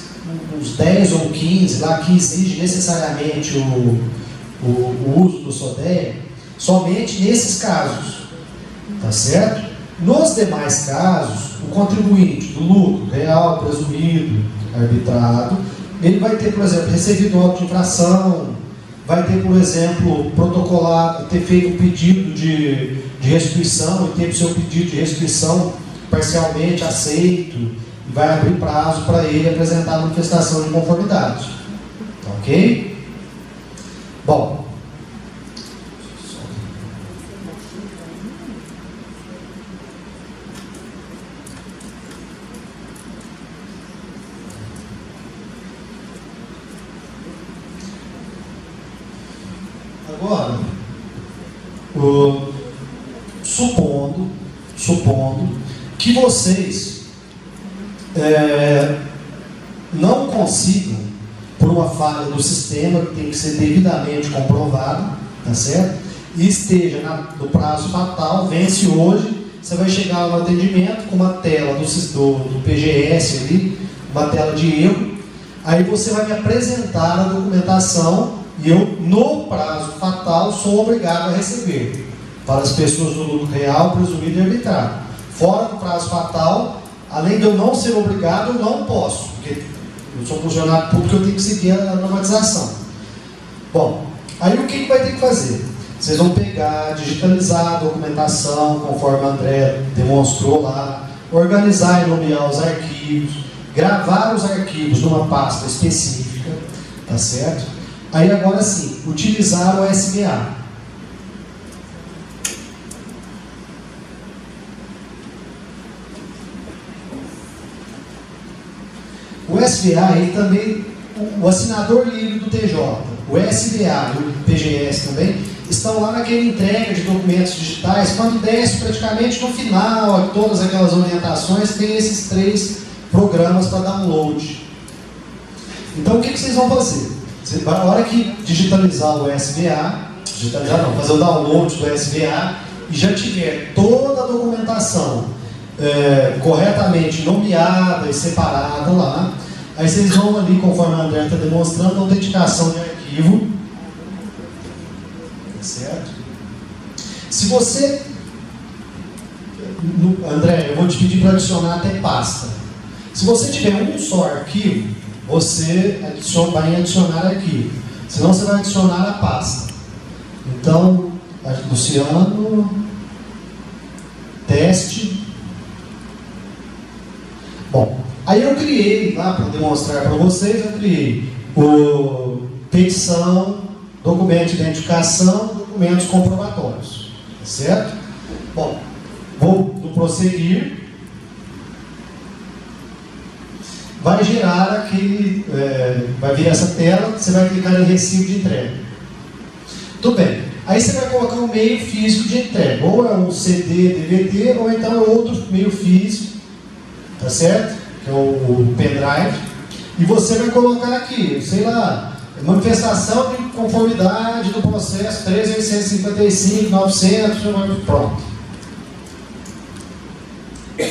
uns 10 ou 15 lá que exige necessariamente o uso do SODEA, somente nesses casos, tá certo? Nos demais casos, o contribuinte do lucro real, presumido, arbitrado, ele vai ter, por exemplo, recebido um auto de infração, vai ter, por exemplo, protocolado, ter feito um pedido de restituição e ter o seu pedido de restituição parcialmente aceito, e vai abrir prazo para ele apresentar a manifestação de conformidade. Ok? Bom. Agora, supondo que vocês não consigam, por uma falha do sistema que tem que ser devidamente comprovado, tá certo? E esteja no prazo fatal, vence hoje, você vai chegar no atendimento com uma tela do PGS ali, uma tela de erro, aí você vai me apresentar a documentação e eu, no prazo fatal, sou obrigado a receber para as pessoas do lucro real, presumido e arbitrado. Fora do prazo fatal, além de eu não ser obrigado, eu não posso, porque eu sou funcionário público, eu tenho que seguir a normatização. Bom, aí o que vai ter que fazer? Vocês vão pegar, digitalizar a documentação, conforme a André demonstrou lá, organizar e nomear os arquivos, gravar os arquivos numa pasta específica, tá certo? Aí agora sim, utilizar o SBA. O SBA, ele também, o assinador livre do TJ, o SBA e o PGS também, estão lá naquela entrega de documentos digitais, quando desce praticamente no final, todas aquelas orientações, tem esses 3 programas para download. Então o que vocês vão fazer? Na hora que digitalizar o SBA, fazer o download do SBA, e já tiver toda a documentação corretamente nomeada e separada lá, Aí vocês vão ali, conforme a André está demonstrando, autenticação de arquivo. Certo? Se você... André, eu vou te pedir para adicionar até pasta. Se você tiver um só arquivo, você vai adicionar arquivo. Senão você vai adicionar a pasta. Então, Luciano, teste. Bom, aí eu criei, lá para demonstrar para vocês, eu criei o petição, documento de identificação, documentos comprobatórios. Certo? Bom, vou no prosseguir. Vai gerar aquele, vai vir essa tela, você vai clicar em recibo de entrega. Tudo bem. Aí você vai colocar um meio físico de entrega, ou é um CD, DVD, ou então é outro meio físico, tá certo? Que é o pendrive. E você vai colocar aqui, sei lá, manifestação de conformidade do processo 3.855.900, pronto.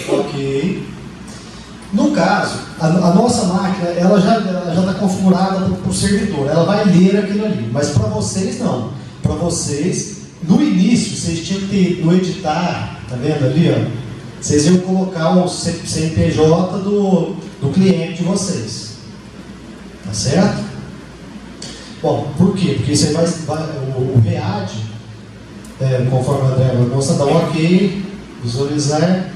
Ok. No caso, a nossa máquina ela já está configurada para o servidor, ela vai ler aquilo ali, mas para vocês não. Para vocês, no início, vocês tinham que ter, no editar, tá vendo ali, ó, vocês iam colocar o CNPJ do cliente de vocês. Tá certo? Bom, por quê? Porque você vai o READ, conforme a André vai mostrar, dá um ok, visualizar.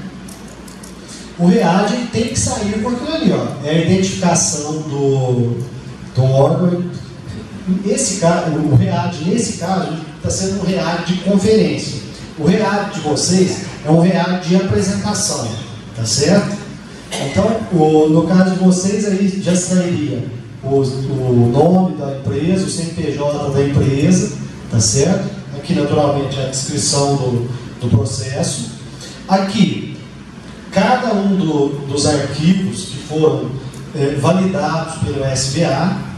O READ tem que sair por aquilo ali, ó. É a identificação do órgão. Esse caso, o READ, nesse caso, está sendo um READ de conferência. O READ de vocês é um READ de apresentação, tá certo? Então, no caso de vocês, aí já sairia o nome da empresa, o CNPJ da empresa, tá certo? Aqui, naturalmente, a descrição do processo. Aqui, cada um dos arquivos que foram validados pelo SBA.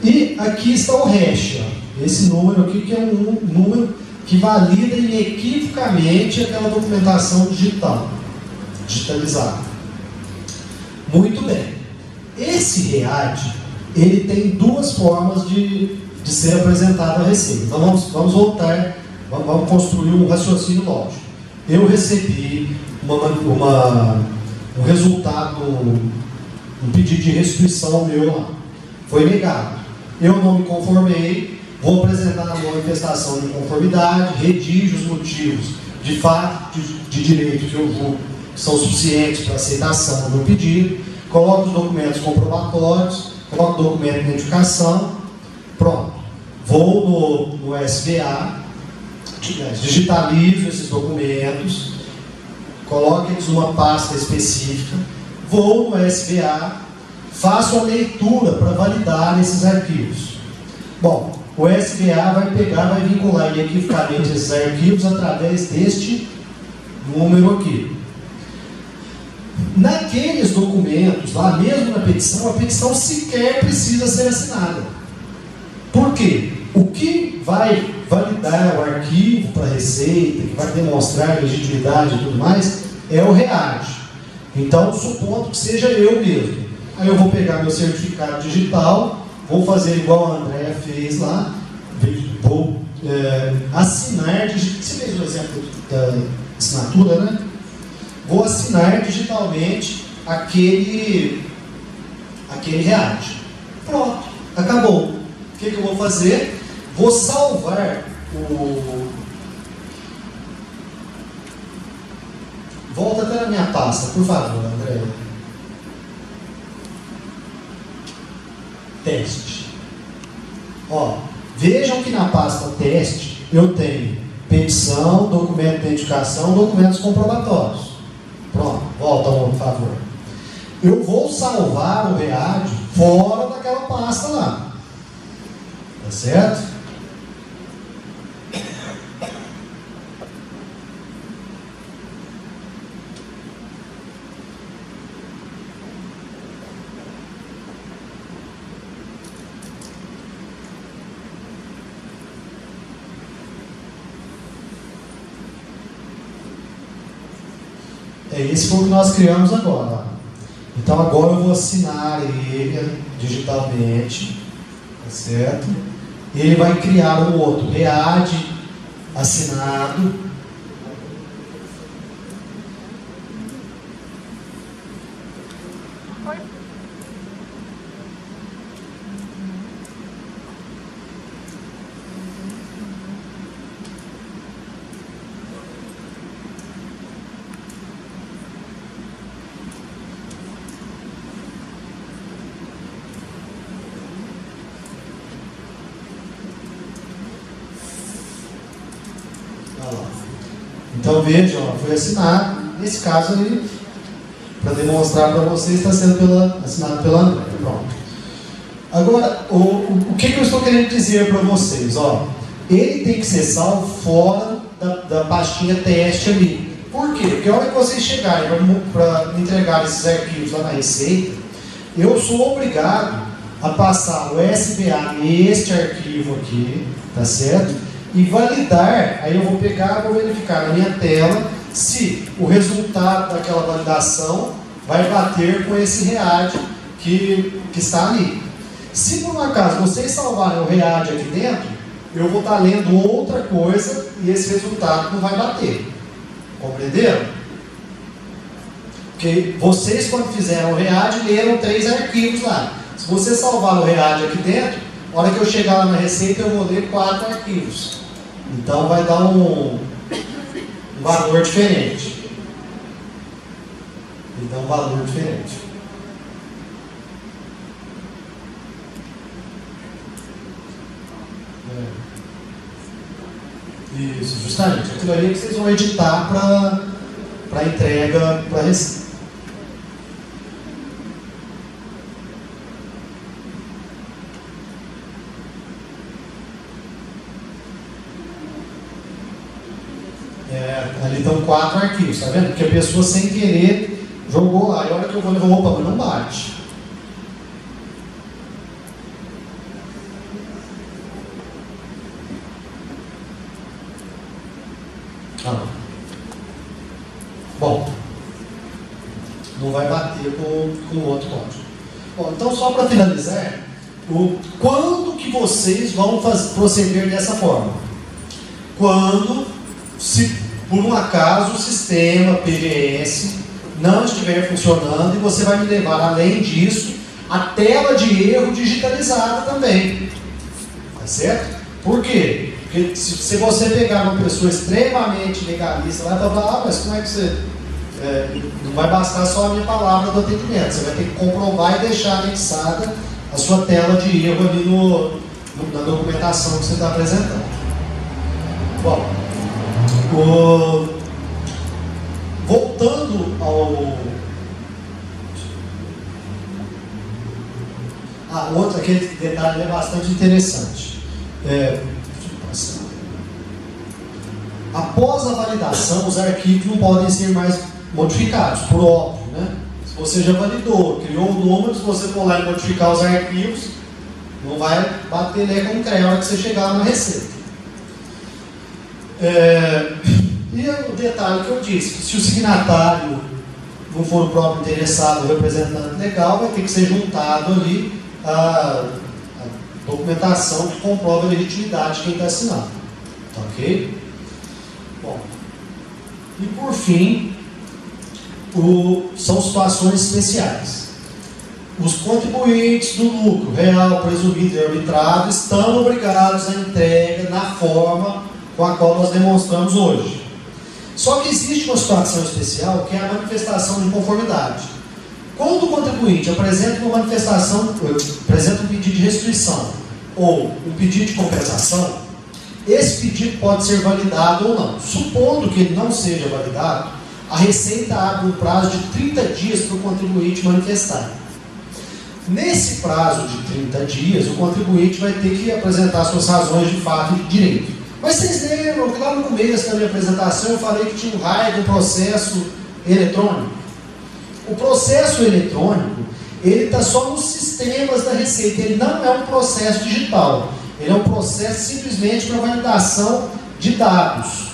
E aqui está o hash. Ó. Esse número aqui que é um número que valida inequivocamente aquela documentação digitalizada. Muito bem. Esse READ, ele tem duas formas de ser apresentado à Receita. Então vamos voltar, vamos construir um raciocínio lógico. Eu recebi um resultado, um pedido de restituição meu lá. Foi negado. Eu não me conformei, vou apresentar a manifestação de conformidade, redijo os motivos de fato de direito que eu julgo que são suficientes para aceitação do meu pedido, coloco os documentos comprobatórios, coloco o documento de identificação, pronto. Vou no SBA, digitalizo esses documentos, coloco eles numa pasta específica, vou no SBA, faço a leitura para validar esses arquivos. Bom, o SBA vai pegar, vai vincular inequivocamente esses arquivos através deste número aqui. Naqueles documentos, lá mesmo na petição, a petição sequer precisa ser assinada. Por quê? O que vai validar o arquivo para a Receita, que vai demonstrar legitimidade e tudo mais, é o READ. Então, supondo que seja eu mesmo. Aí eu vou pegar meu certificado digital, vou fazer igual a Andrea fez lá, vou assinar, você fez o exemplo da assinatura, né? Vou assinar digitalmente aquele READ. Pronto, acabou. O que eu vou fazer? Vou salvar Volta até na minha pasta, por favor, André. Teste. Ó, vejam que na pasta teste eu tenho petição, documento de identificação, documentos comprobatórios. Pronto, volta, por favor. Eu vou salvar o READ fora daquela pasta lá. Tá certo? Esse foi o que nós criamos agora. Então agora eu vou assinar ele digitalmente, tá certo? Ele vai criar um outro READ assinado. Então vejam, foi assinado. Nesse caso aí, para demonstrar para vocês, está sendo assinado pela André. Pronto. Agora, o que eu estou querendo dizer para vocês? Ó, ele tem que ser salvo fora da pastinha teste ali. Por quê? Porque a hora que vocês chegarem para me entregar esses arquivos lá na Receita, eu sou obrigado a passar o SBA neste arquivo aqui, tá certo? E validar, aí eu vou pegar, vou verificar na minha tela se o resultado daquela validação vai bater com esse READ que está ali. Se por um acaso vocês salvarem o READ aqui dentro, eu vou estar lendo outra coisa e esse resultado não vai bater. Compreenderam? Porque vocês, quando fizeram o READ, leram 3 arquivos lá. Se você salvar o READ aqui dentro, na hora que eu chegar lá na Receita, eu vou ler 4 arquivos. Então vai dar um valor diferente. Então um valor diferente. Isso, justamente. Aquilo ali que vocês vão editar para entrega para Receita. Ali estão 4 arquivos, tá vendo? Porque a pessoa sem querer jogou lá. E a hora que eu vou levar, opa, mas não bate. Bom, não vai bater com o outro código. Bom, então só para finalizar, quando que vocês vão proceder dessa forma? Quando, se por um acaso o sistema PGS não estiver funcionando, e você vai me levar, além disso, a tela de erro digitalizada também. Tá certo? Por quê? Porque se você pegar uma pessoa extremamente legalista, vai falar, mas como é que você... não vai bastar só a minha palavra do atendimento, você vai ter que comprovar e deixar anexada a sua tela de erro ali na documentação que você está apresentando. Bom, voltando ao... outro, aquele detalhe é bastante interessante. Após a validação, os arquivos não podem ser mais modificados, por óbvio, né? Se você já validou, criou um número, se você for lá e modificar os arquivos, não vai bater Lé com CREA na hora que você chegar lá na Receita. E o detalhe que eu disse, se o signatário não for o próprio interessado, o representante legal, vai ter que ser juntado ali a documentação que comprova a legitimidade de quem está assinando. Ok? Bom, e por fim, são situações especiais. Os contribuintes do lucro real, presumido e arbitrado estão obrigados à entrega na forma com a qual nós demonstramos hoje. Só que existe uma situação especial, que é a manifestação de conformidade. Quando o contribuinte apresenta uma manifestação, apresenta um pedido de restituição ou um pedido de compensação, esse pedido pode ser validado ou não. Supondo que ele não seja validado, a Receita abre um prazo de 30 dias para o contribuinte manifestar. Nesse prazo de 30 dias, o contribuinte vai ter que apresentar suas razões de fato e de direito. Mas vocês lembram que lá no começo da minha apresentação eu falei que tinha um raio do processo eletrônico? O processo eletrônico, ele está só nos sistemas da Receita, ele não é um processo digital, ele é um processo simplesmente para validação de dados.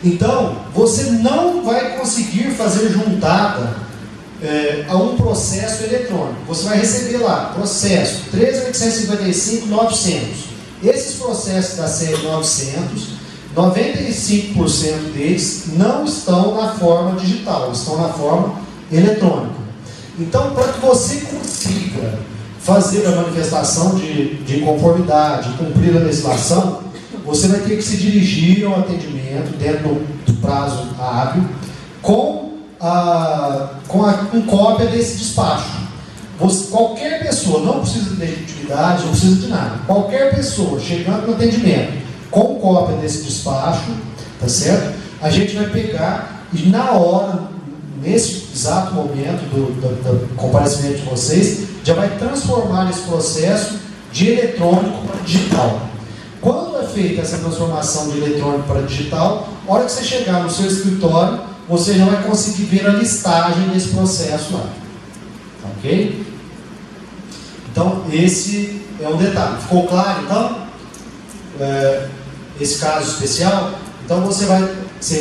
Então, você não vai conseguir fazer juntada a um processo eletrônico. Você vai receber lá, processo 13.855.900. Esses processos da série 900, 95% deles não estão na forma digital, estão na forma eletrônica. Então, para que você consiga fazer a manifestação de inconformidade, cumprir a legislação, você vai ter que se dirigir ao atendimento dentro do prazo hábil com cópia desse despacho. Qualquer pessoa, não precisa de legitimidade, não precisa de nada. Qualquer pessoa chegando no atendimento com cópia desse despacho, tá certo? A gente vai pegar e na hora, nesse exato momento do comparecimento de vocês, já vai transformar esse processo de eletrônico para digital. Quando é feita essa transformação de eletrônico para digital, a hora que você chegar no seu escritório, você já vai conseguir ver a listagem desse processo lá. Ok? Então, esse é um detalhe. Ficou claro, então? Esse caso especial? Então, você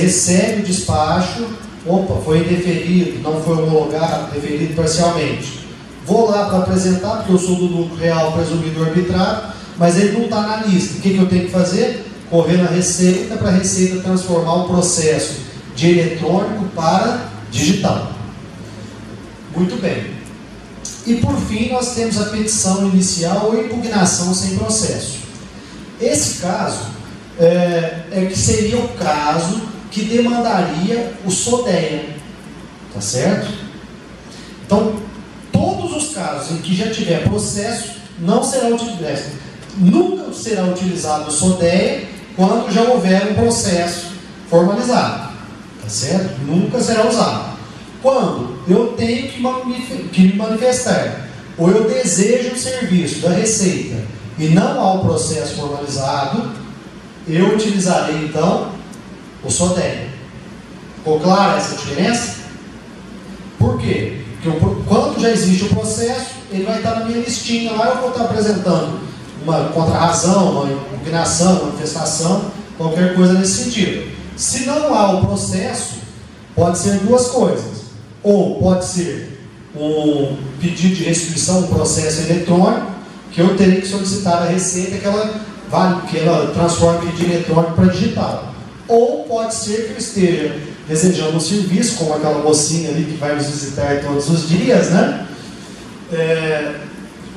recebe o despacho, opa, foi indeferido, não foi homologado, deferido parcialmente. Vou lá para apresentar, porque eu sou do lucro real presumido arbitrário, mas ele não está na lista. O que eu tenho que fazer? Correr na Receita, para a Receita transformar o processo de eletrônico para digital. Muito bem. E por fim, nós temos a petição inicial ou impugnação sem processo. Esse caso que seria o caso que demandaria o SODEA, tá certo? Então, todos os casos em que já tiver processo, nunca será utilizado o SODEA quando já houver um processo formalizado, tá certo? Nunca será usado. Quando eu tenho que me manifestar, ou eu desejo um serviço da Receita e não há um processo formalizado, eu utilizarei então o SODEA. Ficou clara essa diferença? Por quê? Porque quando já existe o processo, ele vai estar na minha listinha lá, eu vou estar apresentando uma contrarrazão, uma impugnação, uma manifestação, qualquer coisa nesse sentido. Se não há o processo, pode ser duas coisas. Ou pode ser um pedido de restituição, um processo eletrônico, que eu teria que solicitar à Receita que ela transforme o pedido eletrônico para digital. Ou pode ser que eu esteja desejando um serviço, como aquela mocinha ali que vai nos visitar todos os dias, né?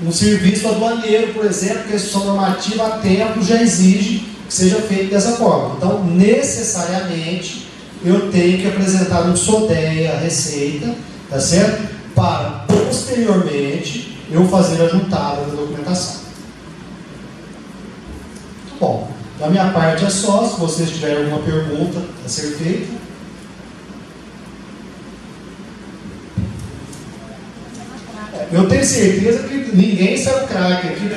Um serviço aduaneiro, por exemplo, que a instituição normativa há tempo já exige que seja feito dessa forma. Então, necessariamente, eu tenho que apresentar um SODEA à Receita, tá certo? Para, posteriormente, eu fazer a juntada da documentação. Muito bom. Da minha parte é só. Se vocês tiverem alguma pergunta a ser feita. Eu tenho certeza que ninguém saiu craque aqui.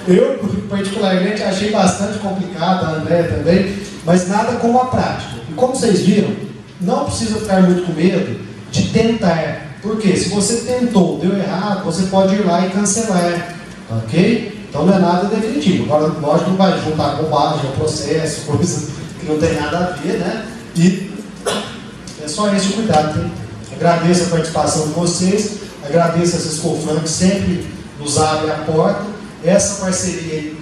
Eu, particularmente, achei bastante complicado, a André também, mas nada como a prática. E como vocês viram, não precisa ficar muito com medo de tentar. Porque se você tentou, deu errado, você pode ir lá e cancelar. Ok? Então não é nada definitivo. Agora, lógico que não vai juntar bobagem, processo, coisa que não tem nada a ver, né? E é só esse cuidado. Hein? Agradeço a participação de vocês. Agradeço a Sescofran que sempre nos abre a porta. Essa parceria é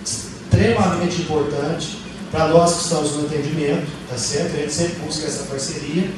extremamente importante para nós que estamos no atendimento, tá certo? A gente sempre busca essa parceria.